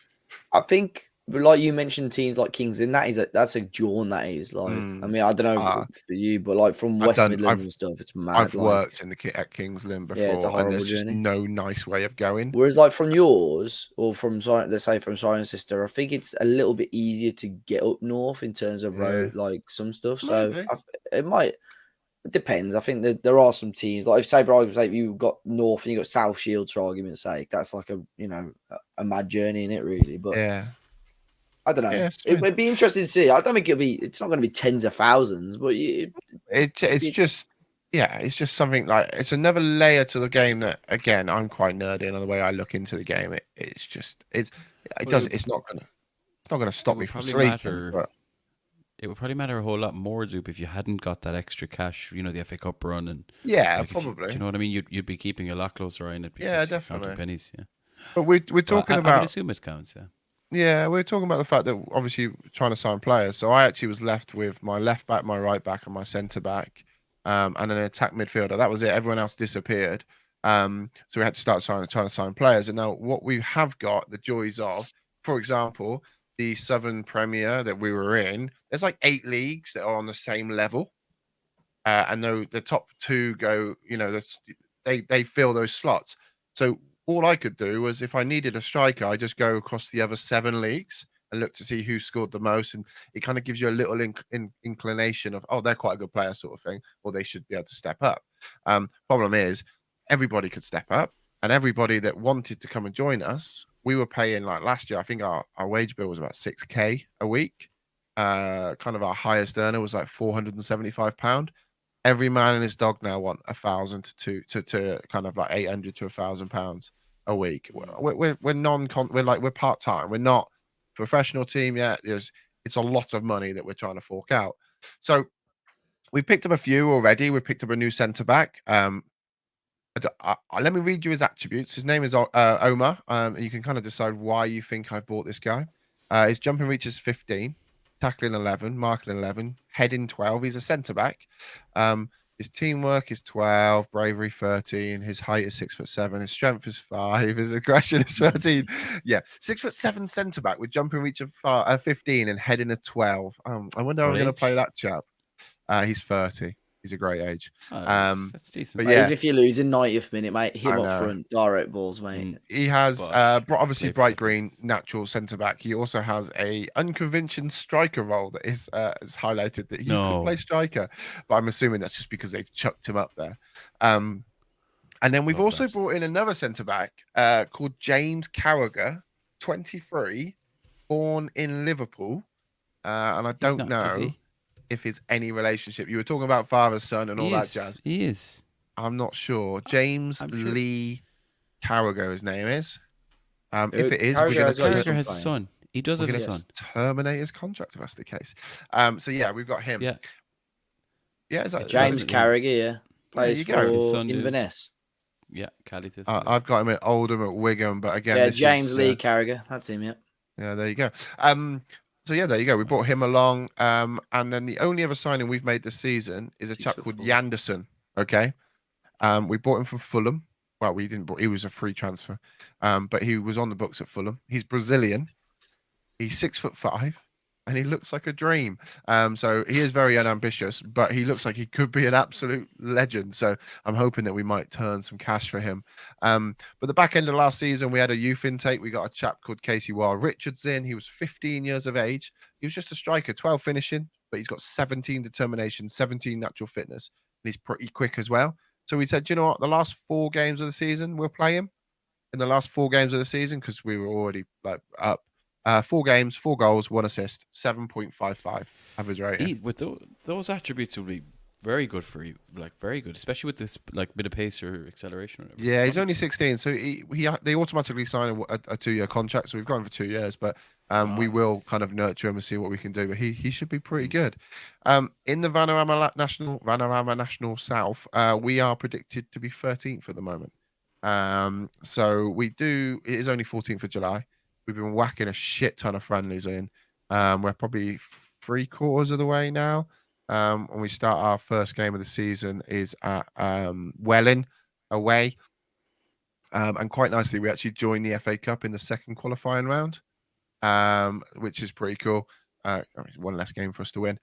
I think, like you mentioned, teams like Kings Lynn, that's a jawn, that is. Like, I mean, I don't know for you, but like from West Midlands and stuff, it's mad. I've worked at Kings Lynn before, it's a horrible and there's just journey. no nice way of going. Whereas, like from yours, or from let's say from Cirencester, I think it's a little bit easier to get up north in terms of road, like some stuff. So it might. It depends. I think that there are some teams, like if say for argument's sake, you've got North and you've got South Shields for argument's sake, that's like a mad journey in it, really. But I don't know. Yeah, it'd be interesting to see. I don't think it's not going to be tens of thousands, but it's just something like, it's another layer to the game that, again, I'm quite nerdy in the way I look into the game. It's not going to stop me from sleeping. But it would probably matter a whole lot more, Zoop, if you hadn't got that extra cash, you know, the FA Cup run, and Yeah, like, if you, do probably. you know what I mean? You'd be keeping a lot closer eye on it Yeah, because you're counting definitely. pennies. Yeah, But we're but talking I would about assume it counts. Yeah. yeah, we're talking about the fact that obviously trying to sign players. So I actually was left with my left back, my right back, and my centre back, and an attack midfielder. That was it. Everyone else disappeared. So we had to start trying to sign players. And now what we have got the joys of, for example, the Southern Premier that we were in. There's like 8 leagues that are on the same level, and the top 2 go. You know, they fill those slots. So all I could do was if I needed a striker, I just go across the other 7 leagues and look to see who scored the most. And it kind of gives you a little inclination of, oh, they're quite a good player sort of thing, or they should be able to step up. Problem is, everybody could step up, and everybody that wanted to come and join us, we were paying like last year, I think our wage bill was about 6K a week. Kind of our highest earner was like £475. Every man and his dog now want 1,000 to kind of like 800 to £1,000 a week. We're part time. We're not a professional team yet. It's a lot of money that we're trying to fork out. So we've picked up a few already. We've picked up a new centre back. Let me read you his attributes. His name is Omar. And you can kind of decide why you think I bought this guy. His jumping reach is 15. Tackling 11, marking 11, heading 12. He's a centre back. His teamwork is 12, bravery 13. His height is 6'7". His strength is 5. His aggression is 13. Yeah, 6'7" centre back with jumping reach of 15 and heading of 12. I wonder how I'm going to play that chap. He's 30. He's a great age. That's decent. But yeah, even if you lose in 90th minute, mate, him I up know. front, direct balls, mate. He has obviously play for bright green, seconds. natural centre back. He also has a unconventional striker role that is highlighted that he could play striker, but I'm assuming that's just because they've chucked him up there. And then we've Love also that. brought in another centre back called James Carragher, 23, born in Liverpool, and I don't Is know he? if there's any relationship. You were talking about father, son, and all that jazz. He is. I'm not sure. James I'm sure. Lee Carragher, his name is. If it is, Carragher we're going has got his Carragher has a playing. son. He does have a to son. terminate his contract if that's the case. So yeah, we've got him. Yeah. Yeah, is that James is that- Carragher, yeah. Plays you go. His for son did. Inverness. Yeah, Calitus. I've got him at Oldham at Wigan, but again, Yeah, this James is, Lee Carragher. That's him, yeah. yeah, there you go. So yeah, there you go. We brought him along. And then the only other signing we've made this season is a chap called 6'4". Yanderson. Okay. We bought him from Fulham. Well, we didn't. He was a free transfer, but he was on the books at Fulham. He's Brazilian. He's 6'5", and he looks like a dream. So he is very unambitious, but he looks like he could be an absolute legend. So I'm hoping that we might turn some cash for him. But the back end of last season, we had a youth intake. We got a chap called Casey Wild Richards in. He was 15 years of age. He was just a striker, 12 finishing, but he's got 17 determination, 17 natural fitness, and he's pretty quick as well. So we said, you know what, the last 4 games of the season, we'll play him in the last 4 games of the season because we were already like up. 4 games, 4 goals, 1 assist, 7.55 average rating. With those attributes will be very good for you, like very good, especially with this like bit of pace or acceleration. Or whatever. Yeah, he's only 16, so they automatically sign a 2-year contract. So we've got him for 2 years, but we will kind of nurture him and see what we can do. But he should be pretty good. In the Vanarama National South, we are predicted to be 13th at the moment. So it is only 14th of July. We've been whacking a shit ton of friendlies in. We're probably 3/4 of the way now. When we start our first game of the season is at Welling away. And quite nicely, we actually joined the FA Cup in the second qualifying round, which is pretty cool. One less game for us to win.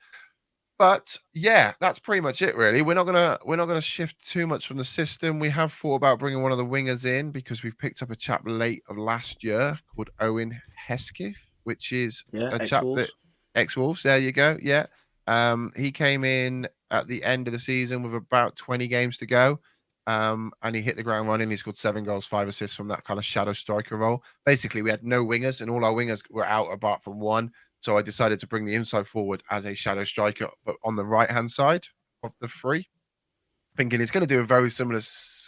But yeah, that's pretty much it, really. We're not gonna shift too much from the system. We have thought about bringing one of the wingers in because we've picked up a chap late of last year called Owen Hesketh, which is a chap that ex-Wolves. There you go. Yeah, he came in at the end of the season with about 20 games to go, and he hit the ground running. He scored 7 goals, 5 assists from that kind of shadow striker role. Basically, we had no wingers, and all our wingers were out apart from one. So I decided to bring the inside forward as a shadow striker, but on the right-hand side of the 3, thinking he's going to do a very similar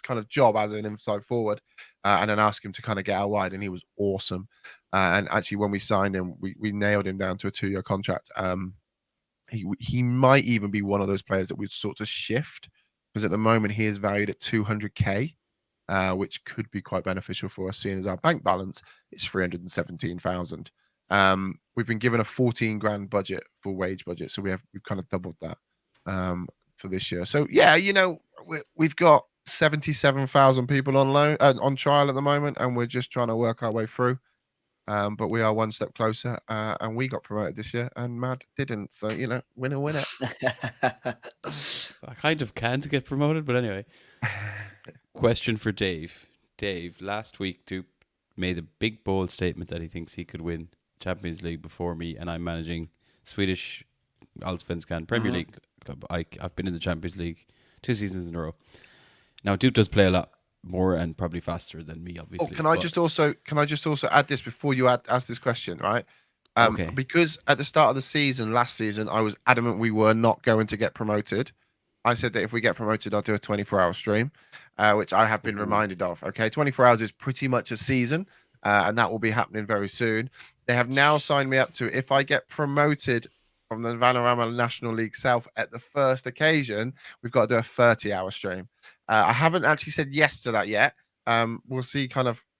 kind of job as an inside forward, and then ask him to kind of get out wide, and he was awesome. And actually, when we signed him, we nailed him down to a 2-year contract. he might even be one of those players that would sort of shift, because at the moment he is valued at 200k, which could be quite beneficial for us, seeing as our bank balance is 317,000. We've been given a 14 grand budget for wage budget, so we've kind of doubled that for this year. So yeah, we've got 77,000 people on loan on trial at the moment, and we're just trying to work our way through. But we are one step closer, and we got promoted this year, and Mad didn't. So winner, winner. I kind of can't get promoted, but anyway. Question for Dave. Dave, last week Duke made a big bold statement that he thinks he could win Champions League before me, and I'm managing Swedish Allsvenskan Premier League club. I've been in the Champions League 2 seasons in a row. Now Duke does play a lot more and probably faster than me, obviously. Can I just also add this before you ask this question, right? Okay. Because at the start of the season, last season, I was adamant we were not going to get promoted. I said that if we get promoted, I'll do a 24-hour stream, which I have been reminded of. Okay, 24 hours is pretty much a season, and that will be happening very soon. They have now signed me up to, if I get promoted from the Vanarama National League South at the first occasion, we've got to do a 30-hour stream. I haven't actually said yes to that yet. We'll see.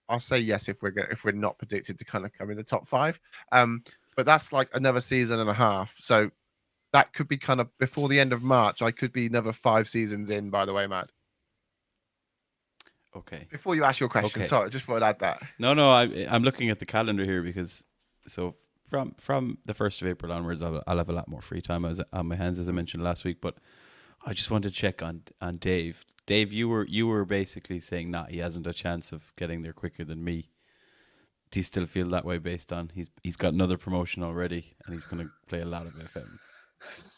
I'll say yes if we're not predicted to kind of come in the top 5. But that's like another season and a half. So that could be kind of before the end of March. I could be another 5 seasons in. By the way, Matt. Okay. Before you ask your question, sorry, I just thought I'd add that. No, I'm looking at the calendar here because from the 1st of April onwards, I'll have a lot more free time on my hands, as I mentioned last week. But I just wanted to check on Dave. Dave, you were basically saying he hasn't a chance of getting there quicker than me. Do you still feel that way based on he's got another promotion already and he's going to play a lot of FM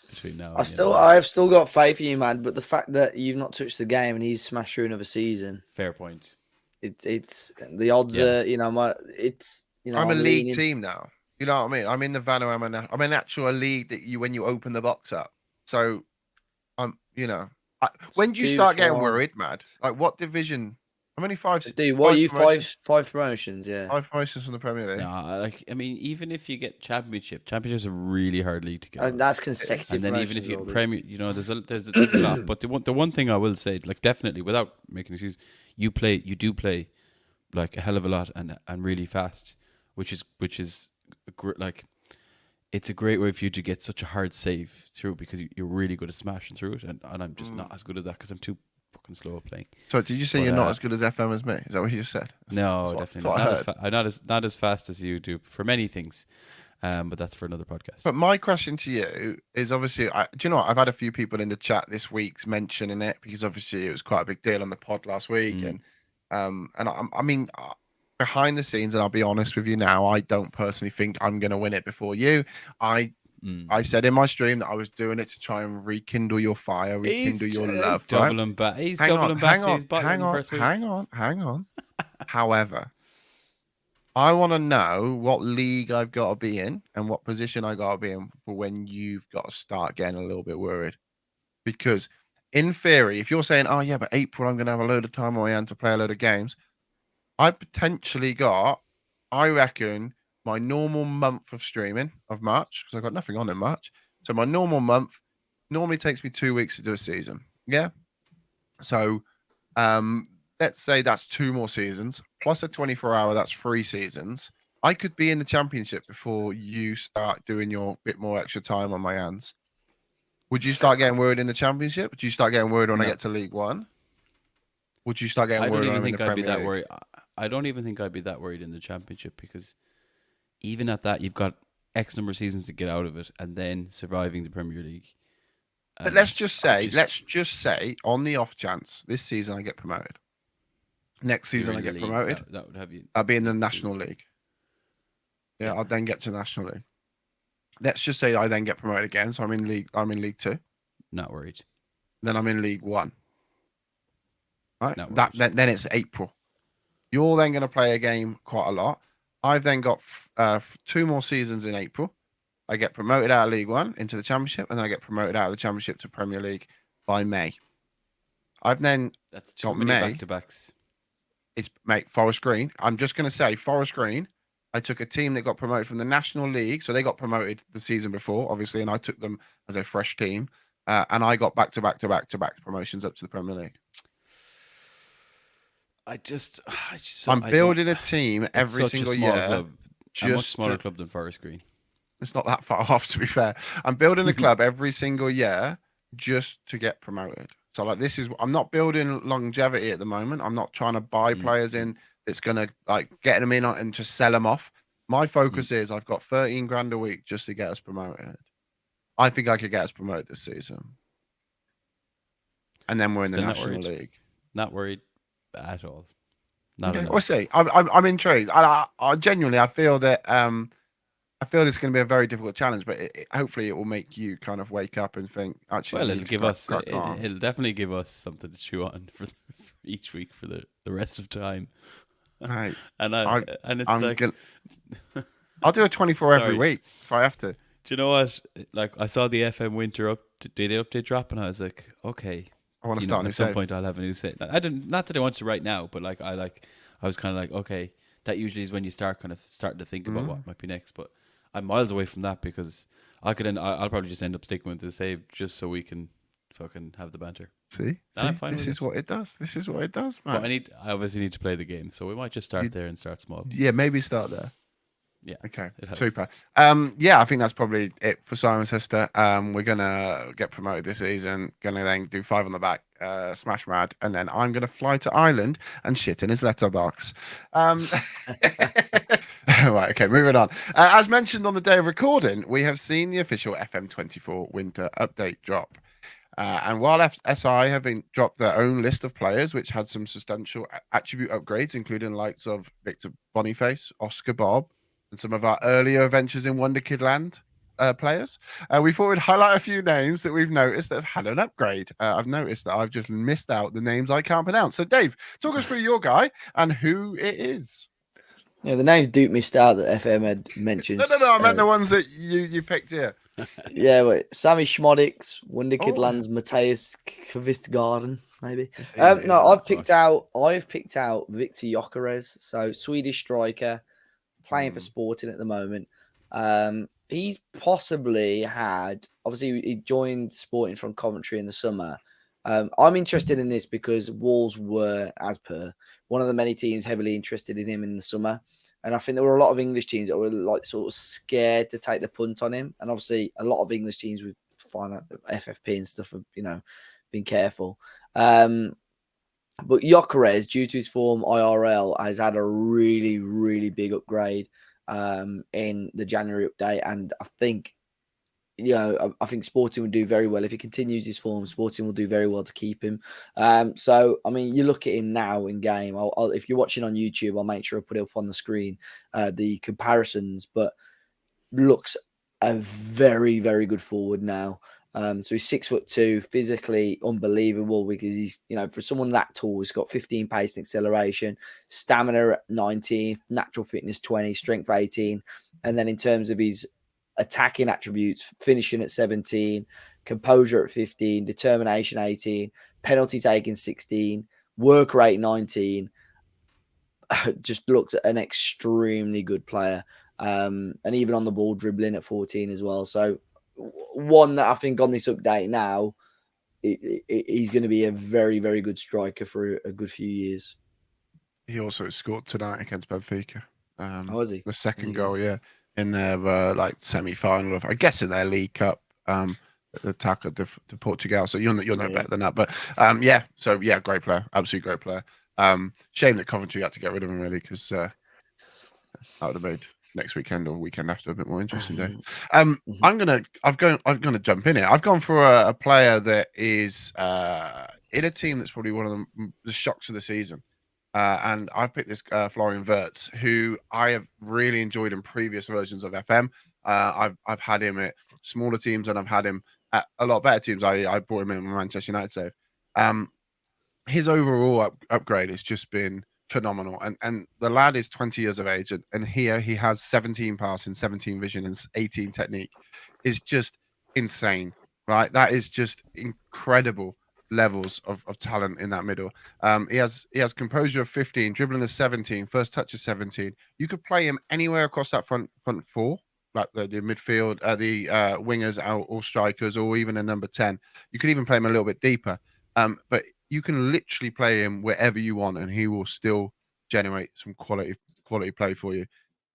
between now and I've still got faith in you, man, but the fact that you've not touched the game and he's smashed through another season. Fair point. It's the odds are, I'm a league team now. You know what I mean? I'm in the Vanarama now. I'm in actual league that when you open the box up. So when do you start getting worried, Mad? Like what division? How many 5? Dude, what are you five promotions? Yeah, 5 promotions from the Premier League. No, even if you get championships are really hard league to get. And that's consecutive. And then even if you get Premier, there's a lot. But the one thing I will say, like definitely, without making excuses, you do play like a hell of a lot and really fast, which is like. It's a great way for you to get such a hard save through because you're really good at smashing through it, and I'm just not as good at that because I'm too fucking slow at playing. So did you say you're not as good as FM as me? Is that what you said? No, definitely not as fast as you do for many things, but that's for another podcast. But my question to you is obviously, do you know what? I've had a few people in the chat this week mentioning it because obviously it was quite a big deal on the pod last week, and I mean. Behind the scenes, and I'll be honest with you now, I don't personally think I'm going to win it before you. I said in my stream that I was doing it to try and rekindle your fire, rekindle your love. He's doubling back. He's doubling back. Hang on. However, I want to know what league I've got to be in and what position I got to be in for when you've got to start getting a little bit worried. Because in theory, if you're saying, oh yeah, but April, I'm going to have a load of time on my hand to play a load of games, I've potentially got, I reckon, my normal month of streaming of March, because I've got nothing on in March. So my normal month normally takes me 2 weeks to do a season. Yeah. So let's say that's 2 more seasons, plus a 24-hour, that's 3 seasons. I could be in the championship before you start doing your bit more extra time on my hands. Would you start getting worried in the championship? Would you start getting worried when I get to League One? Would you start getting worried? I don't even think I'd be that worried. I don't even think I'd be that worried in the championship because even at that, you've got X number of seasons to get out of it, and then surviving the Premier League. But let's just say, on the off chance this season I get promoted, next season I get promoted, that would have you. I'll be in the National League. Yeah, I'll then get to National League. Let's just say I then get promoted again, so I'm in League 2. Not worried. Then I'm in League 1. Right. Then it's April. You're then going to play a game quite a lot. I've then got 2 more seasons in April. I get promoted out of League 1 into the Championship, and then I get promoted out of the Championship to Premier League by May. I've then that's too many back-to-backs. It's Forest Green. I'm just going to say Forest Green. I took a team that got promoted from the National League. So they got promoted the season before, obviously, and I took them as a fresh team. And I got back to back promotions up to the Premier League. I'm building a team every single year. Club. A much smaller club than Forest Green. It's not that far off, to be fair. I'm building a club every single year just to get promoted. So like I'm not building longevity at the moment. I'm not trying to buy players in that's gonna like get them in and just sell them off. My focus is I've got 13 grand a week just to get us promoted. I think I could get us promoted this season. And then we're in the National League. Not worried at all. We'll see. I'm intrigued. I genuinely I feel that I feel this is going to be a very difficult challenge, but hopefully it will make you kind of wake up and think. Actually, well, it'll definitely give us something to chew on for each week for the rest of time. Right. I'll do a 24 every week if I have to. Do you know what? Like I saw the FM Winter Data update drop, and I was like, okay. I want to start at some point. I'll have a new set. I didn't. Not that I want to right now, but I was kind of like, okay, that usually is when you starting to think about what might be next. But I'm miles away from that because I'll probably just end up sticking with the save just so we can fucking have the banter. See? This is what it does. This is what it does, man. But I obviously need to play the game, so we might just start there and start small. Yeah, maybe start there. Yeah. Okay. Super. I think that's probably it for Simon's Sister. We're gonna get promoted this season. Gonna then do 5 on the back, smash mad, and then I'm gonna fly to Ireland and shit in his letterbox. Right. Okay. Moving on. As mentioned on the day of recording, we have seen the official FM24 Winter Update drop. And while SI have dropped their own list of players, which had some substantial attribute upgrades, including likes of Victor Boniface, Oscar Bob, and some of our earlier ventures in Wonder Kid Land players, we thought we'd highlight a few names that we've noticed that have had an upgrade. I've noticed that I've just missed out the names I can't pronounce. So, Dave, talk us through your guy and who it is. Yeah, the names Duke missed out that FM had mentioned. No, I meant the ones that you picked here. Yeah, wait. Sammy Schmodix, Wonder Kid Lands, Mateus Kvistgarden, maybe. I've picked out Victor Gyökeres, so Swedish striker, playing for Sporting at the moment. He's possibly obviously he joined Sporting from Coventry in the summer. I'm interested in this because Wolves were, as per, one of the many teams heavily interested in him in the summer. And I think there were a lot of English teams that were like sort of scared to take the punt on him. And obviously a lot of English teams with FFP and stuff have, been careful. But Gyökeres, due to his form IRL, has had a really, really big upgrade in the January update. And I think, I think Sporting will do very well. If he continues his form, Sporting will do very well to keep him. So, I mean, you look at him now in game. If you're watching on YouTube, I'll make sure I put it up on the screen, the comparisons, but looks a very, very good forward now. So he's 6'2", physically unbelievable because he's, for someone that tall, he's got 15 pace and acceleration, stamina at 19, natural fitness 20, strength 18. And then in terms of his attacking attributes, finishing at 17, composure at 15, determination 18, penalty taking 16, work rate 19. Just looks at an extremely good player. And even on the ball, dribbling at 14 as well. So one that I think on this update now, he's going to be a very, very good striker for a good few years. He also scored tonight against Benfica. Was he? The second goal, yeah. In their semi-final of, I guess, in their League Cup, attack at the Portugal. So you'll know better than that. But great player, absolutely great player. Shame that Coventry had to get rid of him really, because that would have made next weekend or weekend after a bit more interesting day. I'm gonna jump in here. I've gone for a player that is in a team that's probably one of the shocks of the season. And I've picked this Florian Wirtz, who I have really enjoyed in previous versions of FM. I've had him at smaller teams and I've had him at a lot better teams. I brought him in my Manchester United save. His overall upgrade has just been phenomenal. And the lad is 20 years of age, and here he has 17 passing, 17 vision, and 18 technique. Is just insane, right? That is just incredible. levels of talent in that middle. He has composure of 15, dribbling of 17, first touch of 17. You could play him anywhere across that front four, like the midfield, the wingers, or strikers, or even a number 10. You could even play him a little bit deeper. But you can literally play him wherever you want, and he will still generate some quality play for you.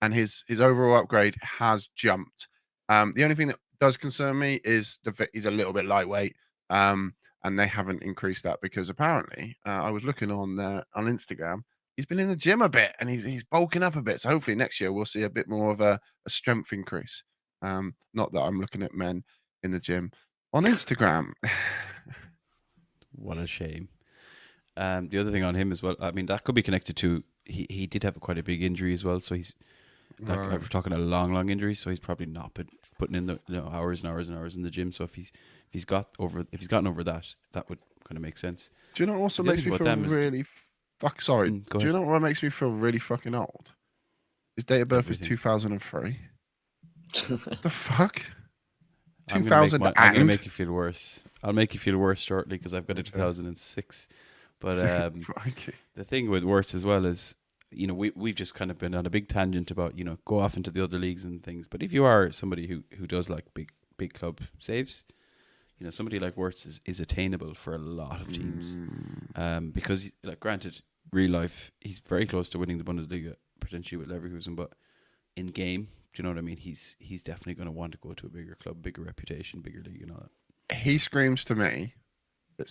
And his overall upgrade has jumped. The only thing that does concern me is he's a little bit lightweight. And they haven't increased that because apparently I was looking on Instagram. He's been in the gym a bit and he's bulking up a bit. So hopefully next year we'll see a bit more of a strength increase. Not that I'm looking at men in the gym on Instagram. What a shame. The other thing on him as well, I mean, that could be connected to he did have quite a big injury as well. So he's like we're talking a long injury. So he's probably not putting in the hours and hours and hours in the gym. So if he's gotten over that, that would kind of make sense. Do you know what also makes me feel really sorry? Do you know what makes me feel really fucking old? His date of birth is 2003. The fuck? 2000. I'm gonna make you feel worse. I'll make you feel worse shortly because I've got a 2006. But the thing with worse as well is, you know, we've just kind of been on a big tangent about, you know, go off into the other leagues and things. But if you are somebody who does like big club saves, you know, somebody like Wirtz is attainable for a lot of teams. Because, like, granted, real life, he's very close to winning the Bundesliga, potentially with Leverkusen, but in game, do you know what I mean? He's definitely going to want to go to a bigger club, bigger reputation, bigger league and all that. He screams to me that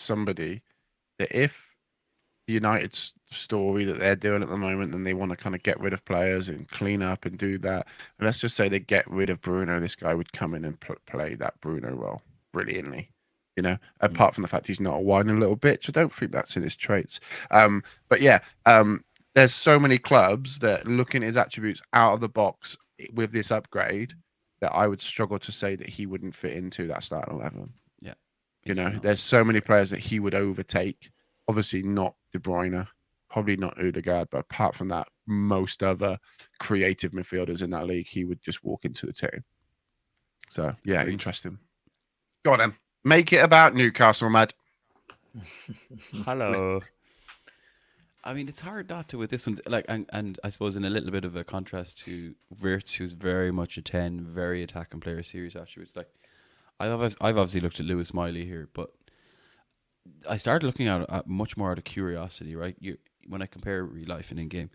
if the United story that they're doing at the moment, and they want to kind of get rid of players and clean up and do that. And let's just say they get rid of Bruno. This guy would come in and play that Bruno role brilliantly. You know, apart from the fact he's not a whining little bitch, I don't think that's in his traits. But yeah, there's so many clubs that looking at his attributes out of the box with this upgrade that I would struggle to say that he wouldn't fit into that starting 11. Yeah, you know, there's so many players that he would overtake. Obviously not De Bruyne, probably not Odegaard, but apart from that, most other creative midfielders in that league, he would just walk into the team. So, yeah, interesting. Go on, then. Make it about Newcastle, Mad. Hello. I mean, it's hard not to with this one. Like, and I suppose in a little bit of a contrast to Wirtz, who's very much a 10, very attacking player, serious attributes. Like, I've obviously looked at Lewis Miley here, but I started looking at much more out of curiosity, right? When I compare real life and in game,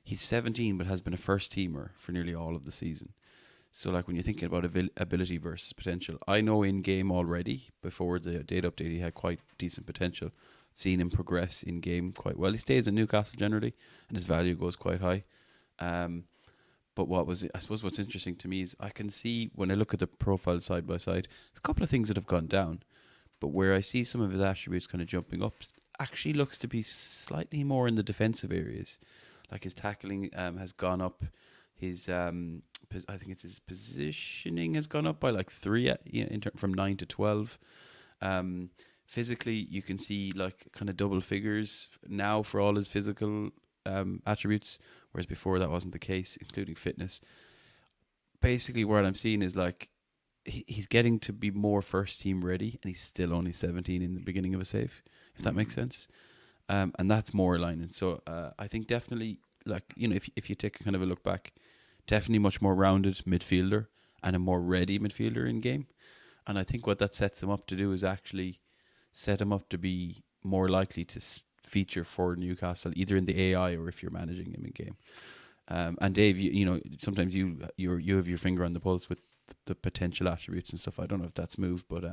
he's 17 but has been a first teamer for nearly all of the season. So like when you're thinking about ability versus potential, I know in game already before the data update he had quite decent potential. Seen him progress in game quite well. He stays in Newcastle generally, and his value goes quite high. But I suppose what's interesting to me is I can see when I look at the profile side by side, there's a couple of things that have gone down. But where I see some of his attributes kind of jumping up, actually looks to be slightly more in the defensive areas. Like his tackling has gone up. His I think it's his positioning has gone up by like 3 from 9 to 12. Physically, you can see like kind of double figures now for all his physical attributes, whereas before that wasn't the case, including fitness. Basically, what I'm seeing is like he's getting to be more first team ready, and he's still only 17 in the beginning of a save, if that makes sense. And that's more aligning. So I think definitely, like, you know, if you take a kind of a look back, definitely much more rounded midfielder and a more ready midfielder in game. And I think what that sets him up to do is actually set him up to be more likely to feature for Newcastle, either in the AI or if you're managing him in game. And Dave, you know, sometimes you have your finger on the pulse with the potential attributes and stuff. I don't know if that's moved, but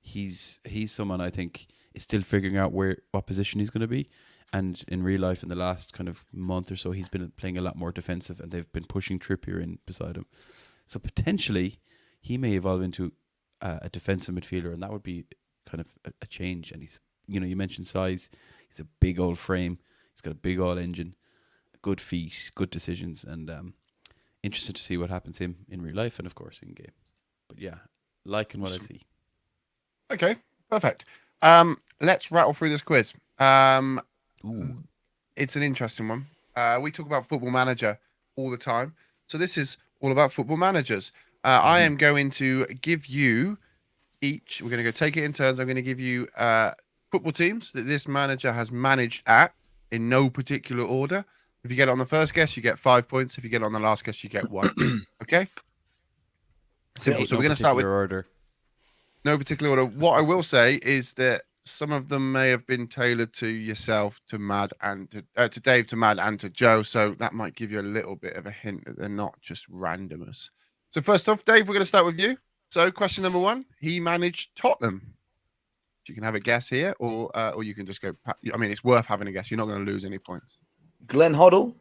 he's someone I think is still figuring out what position he's going to be. And in real life, in the last kind of month or so, he's been playing a lot more defensive, and they've been pushing Trippier in beside him. So potentially, he may evolve into a defensive midfielder, and that would be kind of a change. And he's, you know, you mentioned size. He's a big old frame. He's got a big old engine, good feet, good decisions, and interested to see what happens to him in real life and of course in game. But yeah, liking what I see. Okay, perfect. Let's rattle through this quiz. It's an interesting one. We talk about Football Manager all the time, so this is all about Football Managers. I am going to give you each. We're going to go take it in turns. I'm going to give you football teams that this manager has managed at in no particular order. If you get it on the first guess, you get 5 points. If you get it on the last guess, you get 1. Okay? Simple. So No we're going to start with particular order. no particular order. What I will say is that some of them may have been tailored to yourself, to Mad, and to Dave, to Mad, and to Joe. So that might give you a little bit of a hint that they're not just randomers. So first off, Dave, we're going to start with you. So question number 1: he managed Tottenham. You can have a guess here, or you can just go. I mean, it's worth having a guess. You're not going to lose any points. Glenn Hoddle.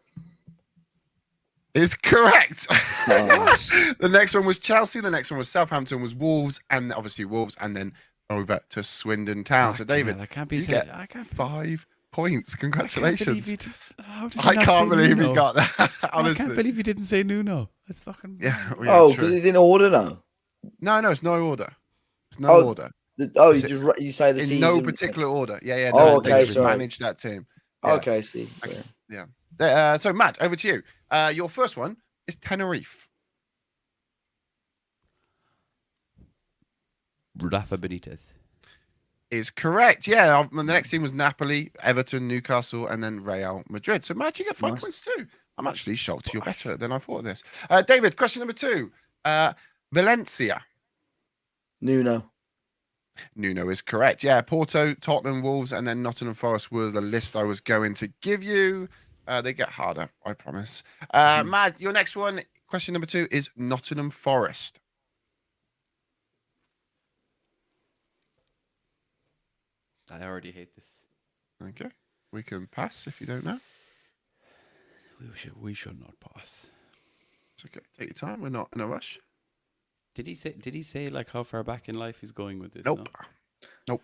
Is correct. Oh. The next one was Chelsea. The next one was Southampton. Was Wolves, and obviously Wolves, and then over to Swindon Town. So David, I can't be you saying. get I can't. 5 points. Congratulations. I Can't believe you got that. Honestly, I can't believe you didn't say Nuno. That's fucking. yeah. Oh, True. because it's in order now. No, it's no order. It's no Oh, order. Oh, Is you say the In teams no in- particular order. Yeah. Oh, No, okay, they just sorry. manage that team. Yeah. Okay, I see. Okay. Yeah. So Matt, over to you. Your first one is Tenerife. Rafa Benitez. Is correct. Yeah. The next team was Napoli, Everton, Newcastle, and then Real Madrid. So Matt, you get 5 Nice. points too. I'm actually shocked you're better than I thought of this. David, question number 2. Valencia. Nuno. Nuno is correct. Yeah. Porto, Tottenham, Wolves, and then Nottingham Forest was the list I was going to give you. They get harder, I promise. Matt, your next one, question number 2, is Nottingham Forest. I already hate this. Okay. We can pass if you don't know. We should not pass. It's okay. Take your time. We're not in a rush. Did he say like how far back in life he's going with this? Nope. No?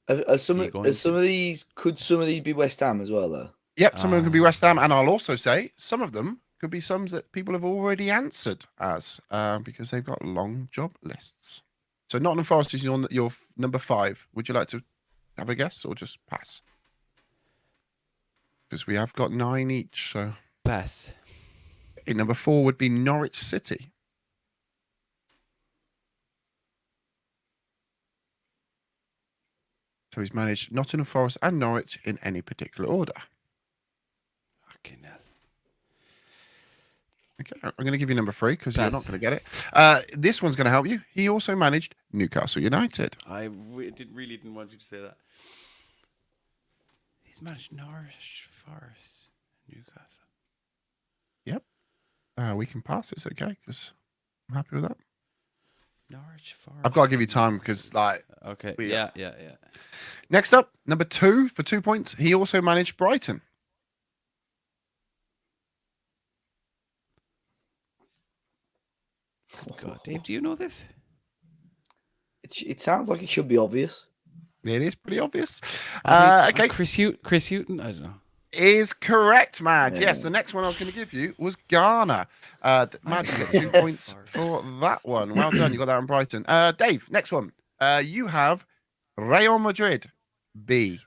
Nope. Are some Are you going of these? Could some of these be West Ham as well, though? Yep, some of them could be West Ham, and I'll also say some of them could be some that people have already answered as because they've got long job lists. So Nottingham Forest is your number 5. Would you like to have a guess or just pass? Because we have got 9 each. So Pass. number 4 would be Norwich City. So he's managed Nottingham Forest and Norwich in any particular order. Fucking hell. Okay, I'm going to give you number 3 because you're not Pass. going to get it. This one's going to help you. He also managed Newcastle United. Really didn't want you to say that. He's managed Norwich Forest, Newcastle. We can pass. It's okay because I'm happy with that. Norwich Forest. I've got to give you time because, like, Okay. We- Yeah. next up, number 2 for 2 points. He also managed Brighton. God, Dave, do you know this? It sounds like it should be obvious. It is pretty obvious. Okay. Chris Hughton. I don't know. Is correct, Mad. Yeah. Yes, the next one I was going to give you was Ghana. Mad, you get 2 points for that one. Well done. You got that on Brighton. Dave, next one. You have Real Madrid B.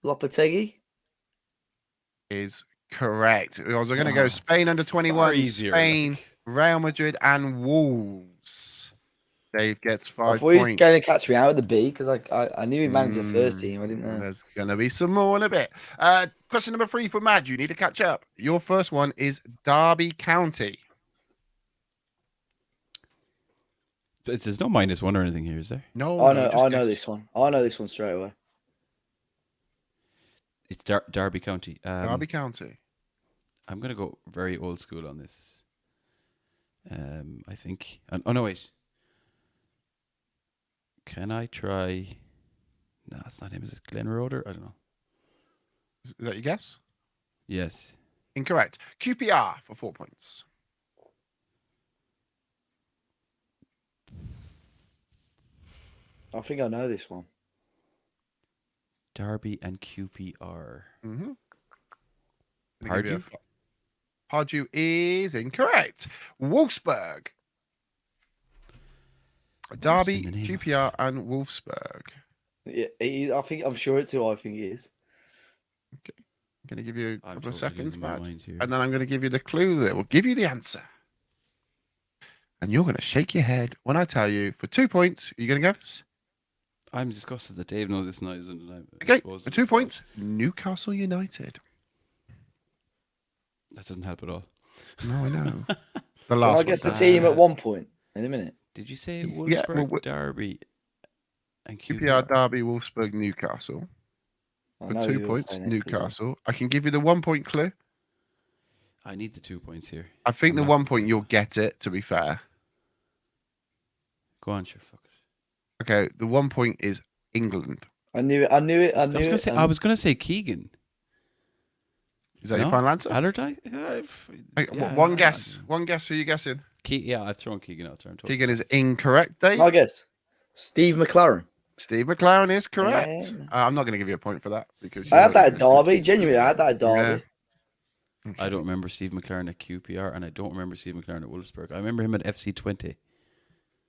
Lopetegui. Is correct. I was going to go Spain under 21, easier, Spain, Real Madrid, and Wolves. Dave gets I 5 thought you were points. going to catch me out with the B because I knew he managed the first team. I didn't know. There's going to be some more in a bit. Question number 3 for Mad. You need to catch up. Your first one is Derby County. There's no -1 or anything here, is there? No, I no, know. just I know guess. this one. I know this one straight away. It's Derby County. Derby County. I'm gonna go very old school on this. I think. Oh no, wait. Can I try? No, it's not him. Is it Glenn Roeder? I don't know. Is that your guess? Yes. Incorrect. QPR for 4 points. I think I know this one. Derby and QPR. Mm-hmm. Pardew? Pardew is incorrect. Wolfsburg. Derby, in the name of- QPR, and Wolfsburg. Yeah, I'm sure it's who I think it is. I'm going to give you a I'm couple of totally seconds, losing my Matt. mind here. And then I'm going to give you the clue that will give you the answer. And you're going to shake your head when I tell you for 2 points. Are you going to give us? I'm disgusted that Dave knows this now, isn't it? Okay, for 2 points, Newcastle United. That doesn't help at all. No, I know. The Can last I guess the one. team at one point in a minute? Did you say Yeah, Wolfsburg, well, Derby, and QPR, QPR? Derby, Wolfsburg, Newcastle. I For know 2 you were points, saying this as well. Newcastle. I can give you the 1 point clue. I need the 2 points here. I think I'm the not- 1 point you'll get it, to be fair. Go on, sure, fuck it. Okay, the 1 point is England. I knew it. I knew it. I knew it. I was gonna say Keegan. Is that No? your final answer? Allardyce? One guess. One guess. Who are you guessing? Yeah, I've thrown Keegan out there. Keegan is incorrect, Dave. I guess Steve McLaren. Steve McLaren is correct. Yeah. I'm not going to give you a point for that because I had that at Derby. Genuinely, I had that at Derby. I don't remember Steve McLaren at QPR, and I don't remember Steve McLaren at Wolfsburg. I remember him at FC20.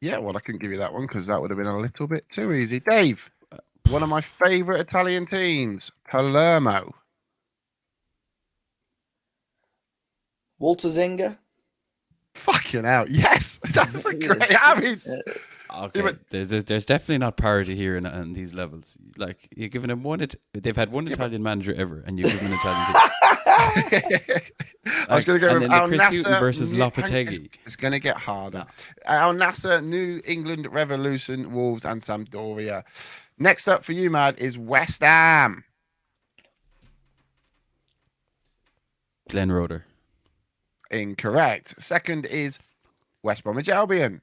Yeah, well, I couldn't give you that one because that would have been a little bit too easy. Dave, one of my favourite Italian teams, Palermo. Walter Zenga. Fucking hell. Yes, that's a great. I mean, Okay, Yeah, but- there's definitely not parity here in these levels. Like you're giving them they've had one Italian manager ever, and you're giving an Italian team. I was going to go and with then the Al Chris Nasser Hughton versus New- Lopetegui. It's going to get harder. Al Nasser, New England Revolution, Wolves, and Sampdoria. Next up for you, Mad, is West Ham. Glenn Roeder. Incorrect. Second is West Bromwich Albion.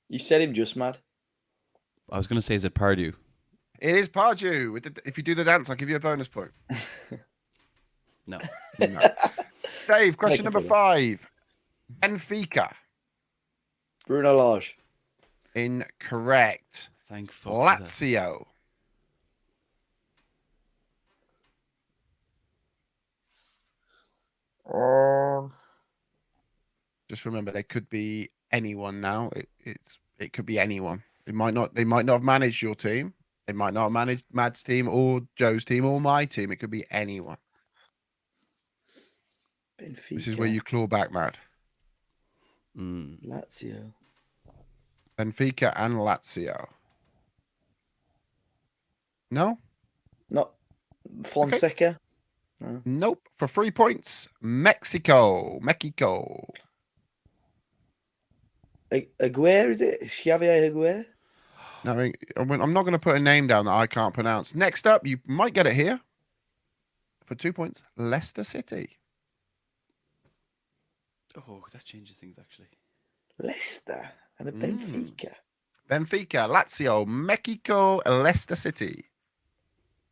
You said him just mad. I was going to say, is it Pardew? It is Pardew. If you do the dance, I'll give you a bonus point. No. No. Dave, question Making number for 5. Benfica. Bruno Lage. Incorrect. Thank fuck. for that. Lazio. Just remember, they could be anyone now. It could be anyone. They might not have managed your team. They might not have managed Mad's team or Joe's team or my team. It could be anyone. Benfica. This is where you claw back, Mad. Lazio. Benfica and Lazio. No? Not Fonseca. Nope. For 3 points, Mexico. Aguirre, is it? Xavier Aguirre? Now, I'm not going to put a name down that I can't pronounce. Next up, you might get it here. For 2 points, Leicester City. Oh, that changes things, actually. Leicester and a Benfica. Benfica, Lazio, Mexico, Leicester City.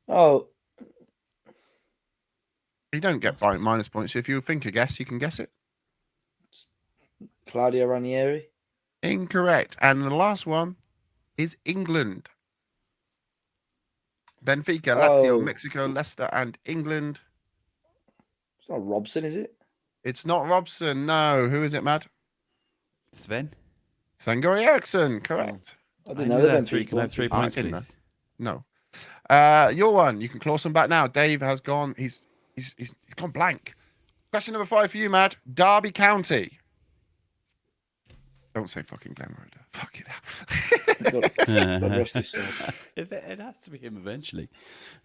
Oh, You don't get minus points. If you think a guess, you can guess it. Claudio Ranieri. Incorrect. And the last one is England. Benfica, Lazio, Oh. Mexico, Leicester, and England. It's not Robson, is it? It's not Robson. No. Who is it, Mad? Sven? Sangori Eriksson. Correct. I I didn't knew know the that. Benfica Can I have one. 3 Ah, I points, didn't please? No. Your one. You can claw some back now. Dave has gone. He's gone blank. Question number 5 for you, Mad. Derby County. Don't say fucking Glen Roeder. Fuck it. God rest his soul. It has to be him eventually.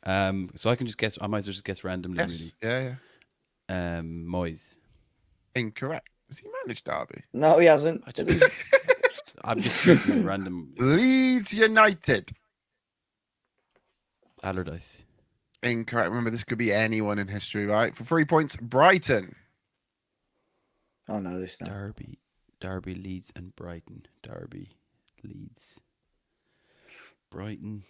So I can just guess. I might as well just guess randomly, Yes. Yeah. really. Moyes. Incorrect. Has he managed Derby? No, he hasn't. I just- I'm just choosing random. Leeds United. Allardyce. Incorrect. Remember, this could be anyone in history, right? For 3 points, Brighton. Oh no, this now. Derby, Leeds, and Brighton. Derby, Leeds, Brighton.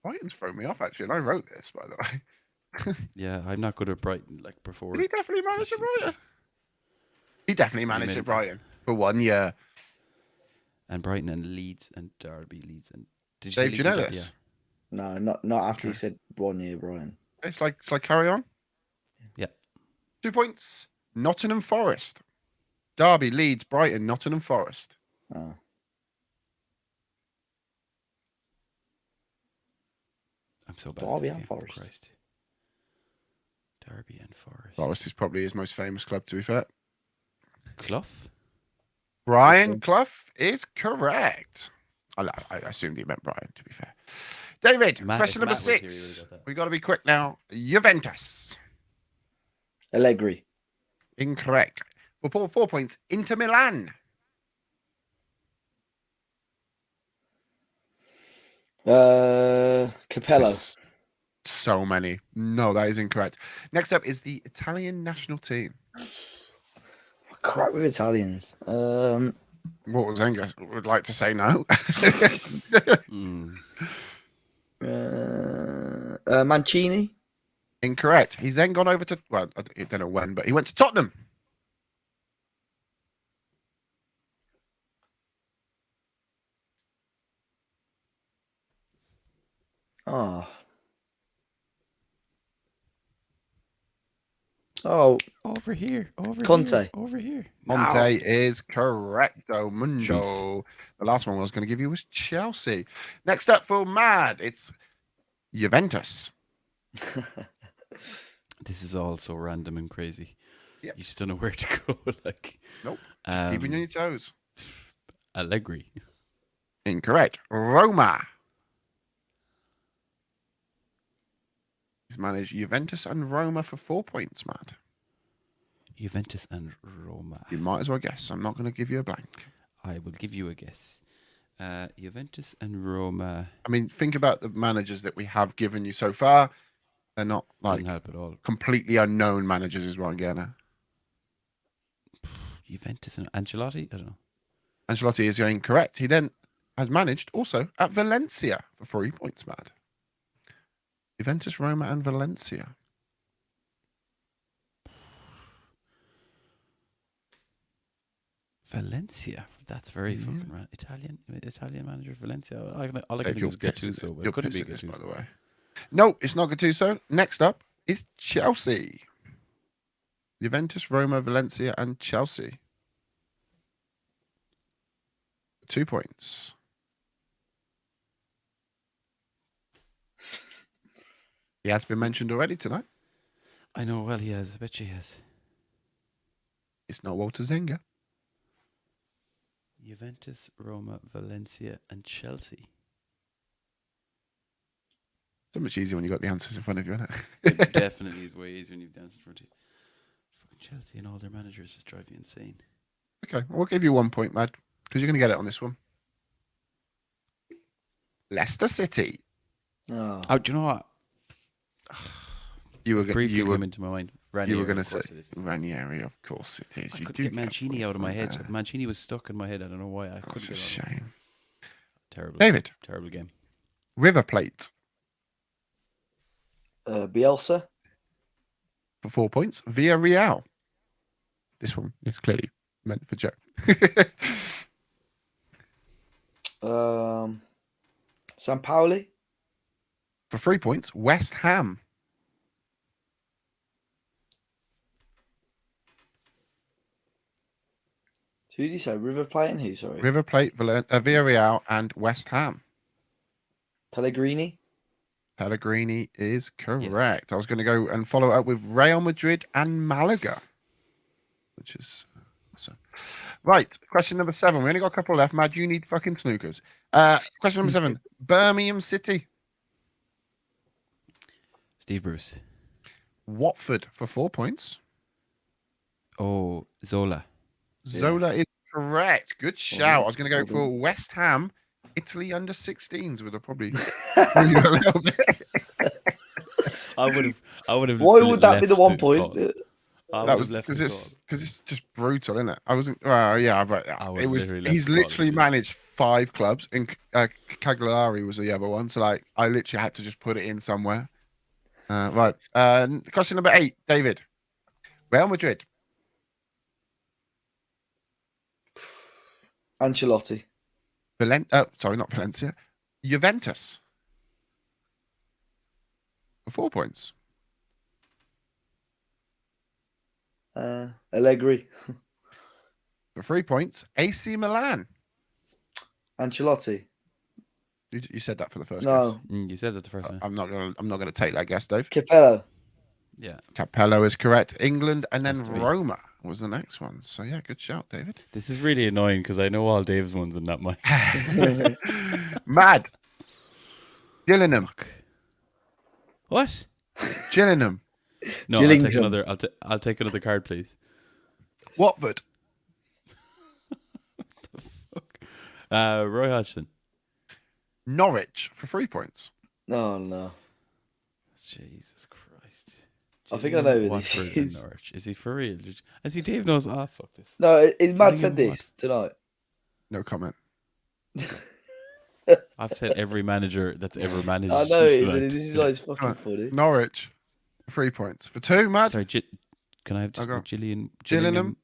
Brighton's thrown me off, actually, and I wrote this, by the way. Yeah, I'm not good at Brighton. Like before. Did he definitely manage at Chris- Brighton? He definitely managed made at it. Brighton for 1 year. And Brighton and Leeds and Derby, Leeds and. Did Dave, say do you Leeds know and Derby? this? No, not after he said 1 year, Brian. It's like carry on. Yeah. 2 points, Nottingham Forest. Derby, Leeds, Brighton, Nottingham Forest. Oh. I'm so bad. at Derby this and game, Forest. Christ. Derby and Forest. Forest is probably his most famous club, to be fair. Clough? Brian Clough is correct. I assumed he meant Brian, to be fair. David, Matt- question if number Matt was here, he 6. would've got that. We got to be quick now. Juventus. Allegri. Incorrect. For 4 points, Inter Milan. Capello. There's so many. No, that is incorrect. Next up is the Italian national team. Crap with Italians. What was Zenga would like to say no. Mm. Mancini. Incorrect. He's then gone over to, well, I don't know when, but he went to Tottenham. Oh. Oh, Over here. Conte. Here. Over here. Monte is correcto mundo. The last one I was going to give you was Chelsea. Next up for Mad, it's Juventus. This is all so random and crazy. Yep. You just don't know where to go. Like, Nope. Just keeping you on your toes. Allegri. Incorrect. Roma. He's managed Juventus and Roma for 4 points, Mad. Juventus and Roma. You might as well guess. I'm not going to give you a blank. I will give you a guess. Juventus and Roma. I mean, think about the managers that we have given you so far. They're not Doesn't like help at all. completely unknown managers, is what I'm getting at. Juventus and Ancelotti? I don't know. Ancelotti is going correct. He then has managed also at Valencia for 3 points, Mad. Juventus, Roma, and Valencia. Valencia. That's very Yeah. fucking random. Italian manager Valencia. All I can If think you're is pissing Gattuso, this- but you're it couldn't be pissing this, by Gattuso. the way. No, it's not Gattuso. Next up is Chelsea. Juventus, Roma, Valencia, and Chelsea. 2 points. He has been mentioned already tonight. I know, well, he has. I bet he has. It's not Walter Zenga. Juventus, Roma, Valencia, and Chelsea. So much easier when you got the answers in front of you, isn't It it? definitely is way easier when you've danced in front of you. Fucking Chelsea and all their managers just drive you insane. Okay, we'll give you 1 point, Mad, because you're going to get it on this one. Leicester City. oh. Oh, do you know what? You were Briefly you were came into my mind. you were Ranieri, going to of say course it is. Ranieri, of course it is. I You couldn't do get a Mancini point out of my from head. there. Mancini was stuck in my head. I don't know why. I That's couldn't a get it out. shame. Terrible. David, Terrible game. River Plate Bielsa. for 4 points. Villarreal. This one is clearly meant for Joe. San Pauli. For 3 points, West Ham. Who did you say? River Plate and who? Sorry. River Plate, Villarreal, and West Ham. Pellegrini. Pellegrini is correct. I was going to go and follow up with Real Madrid and Malaga, which is awesome. Right. Question number 7. We only got a couple left. Mad, you need fucking snookers. Question number 7. Birmingham City. Steve Bruce. Watford for 4 points. Oh, Zola. Zola is correct. Good shout. I was going to go Well for done. West Ham, Italy under 16s with a probably a little bit. I would have. Why would that be the left 1 it point? call. I That would was have left because it it's just brutal, isn't it? I wasn't. Well, yeah, but I would it was. literally left He's the call literally if you- managed 5 clubs, and Cagliari was the other one. So like, I literally had to just put it in somewhere. Right. Question number 8, David. Real Madrid. Ancelotti. Sorry, not Valencia. Juventus. For 4 points. Allegri. For 3 points, AC Milan. Ancelotti. You said that for the first No. guess. You said that the first time. I'm not gonna take that guess, Dave. Capello. Yeah. Capello is correct. England and then Has to be. Roma. was the next one. So yeah, good shout, David. This is really annoying because I know all Dave's ones and not mine. Mad. Gillingham. What? Gillingham. No, I'll take Gillingham. another. I'll take another card, please. Watford. Roy Hodgson. Norwich for 3 points. No. Jesus Christ. I think I know who this Watford and is. Norwich. Is he for real? I see Dave knows. Ah, fuck this. No, is Mad Gillingham said this tonight? No comment. I've said every manager that's ever managed. I know it is. tonight. And this is why it's fucking Right. funny. Norwich for 3 points. For 2, Mad. Sorry, can I have just Okay. Gillingham, Gillingham,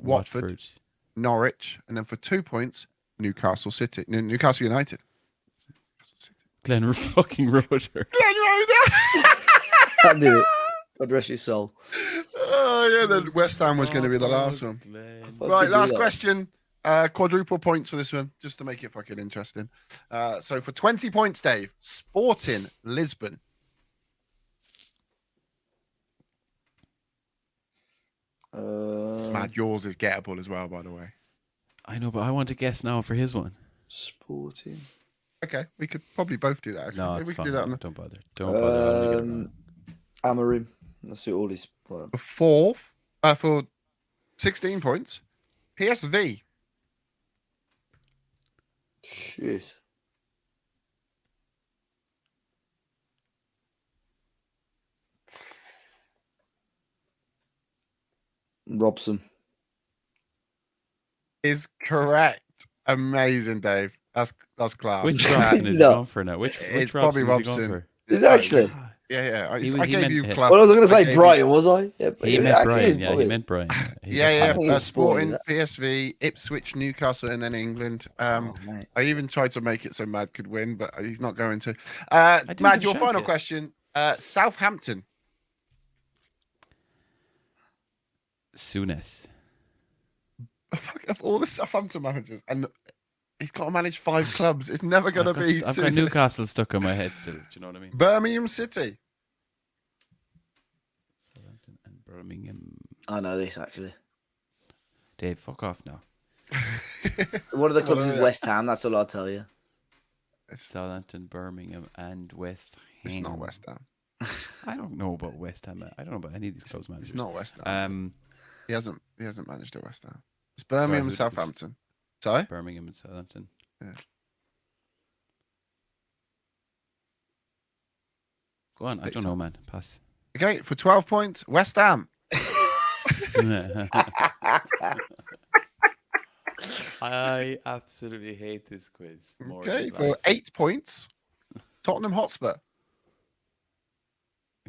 Watford. Watford. Norwich. And then for 2 points, Newcastle City. Newcastle United. Glenn fucking Roder. Can't do it. God rest your soul. Oh, yeah. Then West Ham was going to be the last one. Glenn. Fucking Right, do last that. question. Quadruple points for this one, just to make it fucking interesting. So for 20 points, Dave, Sporting Lisbon. Mad, yours is gettable as well, by the way. I know, but I want to guess now for his one. Sporting. Okay, we could probably both do that. Actually. No, Maybe it's we could fine. do that on the Don't bother. Don't bother. I'll only get it wrong. Amarim. That's who all these. for fourth for 16 points. PSV. Shit. Robson. Is correct. Amazing, Dave. That's class. Which Right. Robson is he No. gone for now? Which It's Robson Bobby is he gone Robson. for? Is it actually? Yeah. I He gave meant you it. Clough. Well, I was going to I say gave Brighton, was I? Yeah, but He it meant actually Brian. is Yeah, he Bobby. meant Brian. He Yeah. definitely- meant Sporting, Sporting. PSV, Ipswich, Newcastle, and then England. Oh, mate. I even tried to make it so Mad could win, but he's not going to. didn't Mad, give a your chance final yet. question. Southampton. Souness. Fuck, of all the Southampton managers, and he's got to manage 5 clubs. It's never going to be. I've got Souness. Newcastle stuck in my head still. Do you know what I mean? Birmingham City. Southampton and Birmingham. I know this, actually. Dave, fuck off now. One of the clubs Well, is West Ham, that's all I'll tell you. Southampton, Birmingham, and West Ham. It's not West Ham. I don't know about West Ham. I don't know about any of these clubs managers. It's not West Ham. He hasn't managed at West Ham. It's Birmingham who and was- Southampton. Sorry? Birmingham and Southampton. Yeah. Go on. I don't know, man. Pass. Okay, for 12 points, West Ham. I absolutely hate this quiz. More Okay, than for life. 8 points, Tottenham Hotspur. I'm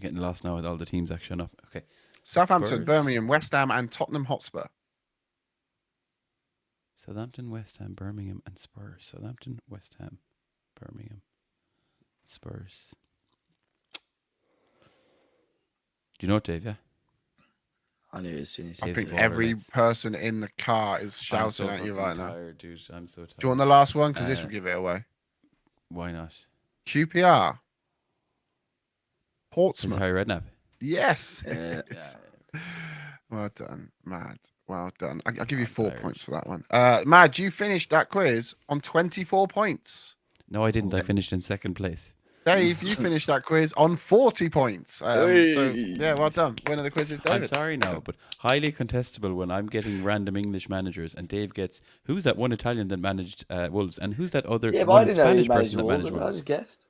getting lost now with all the teams actually up. Okay. Southampton, Spurs. Birmingham, West Ham, and Tottenham Hotspur. Southampton, West Ham, Birmingham, and Spurs. Southampton, West Ham, Birmingham, Spurs. Do you know what, Dave? Yeah. I knew it as soon as I Saves think the water, every lads. person in the car is I'm shouting so at you fucking right now. tired, dude. I'm so tired. Do you want the last one? Because this Uh, will give it away. Why not? QPR. Is Portsmouth. Harry Redknapp? Yes. Yeah. Yes. Well done, Mad. Well done. I'll give you I'm 4 tired. points for that one. Mad, you finished that quiz on 24 points. No, I didn't. I finished in second place. Dave, you finished that quiz on 40 points. So, Hey. yeah, well done. Winner of the quiz is David. I'm sorry now, but highly contestable when I'm getting random English managers and Dave gets who's that one Italian that managed Wolves and who's that other Yeah, but I one didn't know he Spanish managed person that Wolves. managed I Wolves. just guessed.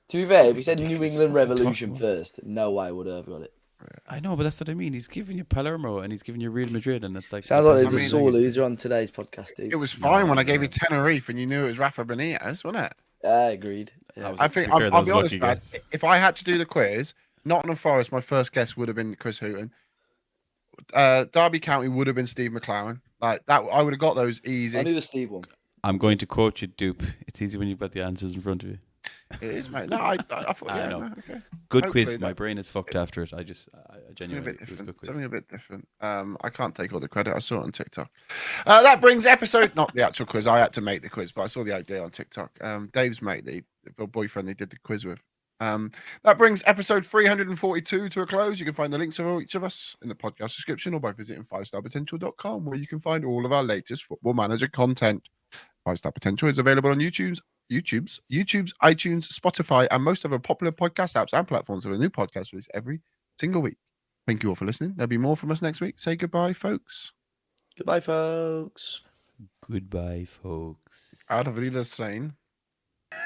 To be fair, if he said New Ridiculous England fucking Revolution talk. first, no way would I have got it. I know, but that's what I mean. He's giving you Palermo and he's giving you Real Madrid, and it's like Sounds like there's I a mean- sore loser on today's podcast, dude. It was fine when I gave no. you Tenerife and you knew it was Rafa Benitez, wasn't it? I agreed. Yeah. was- I to think, be fair, that I'll was be a honest, lucky Mad, guess. if I had to do the quiz, Nottingham Forest, my first guess would have been Chris Hooton. Derby County would have been Steve McClaren. Like that, I would have got those I easy. knew the Steve one. I'm going to quote you, Dupe. It's easy when you've got the answers in front of you. It is, mate. No, I thought, I yeah, know. no, okay. Good Hopefully quiz. My that- brain is fucked after it. I Something a genuinely, bit it was a different. good quiz. Something a bit different. I can't take all the credit. I saw it on TikTok. That brings episode, not the actual quiz. I had to make the quiz, but I saw the idea on TikTok. Dave's mate, the boyfriend they did the quiz with, That brings episode 342 to a close. You can find the links of each of us in the podcast description or by visiting 5starpotential.com, where you can find all of our latest Football Manager content. 5-Star Potential is available on YouTube's, iTunes, Spotify, and most other popular podcast apps and platforms with a new podcast released every single week. Thank you all for listening. There'll be more from us next week. Say goodbye, folks. Goodbye, folks. Goodbye, folks. Out of Leela's saying.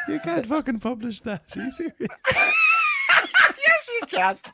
You can't fucking publish that. Are you serious? Yes, you can.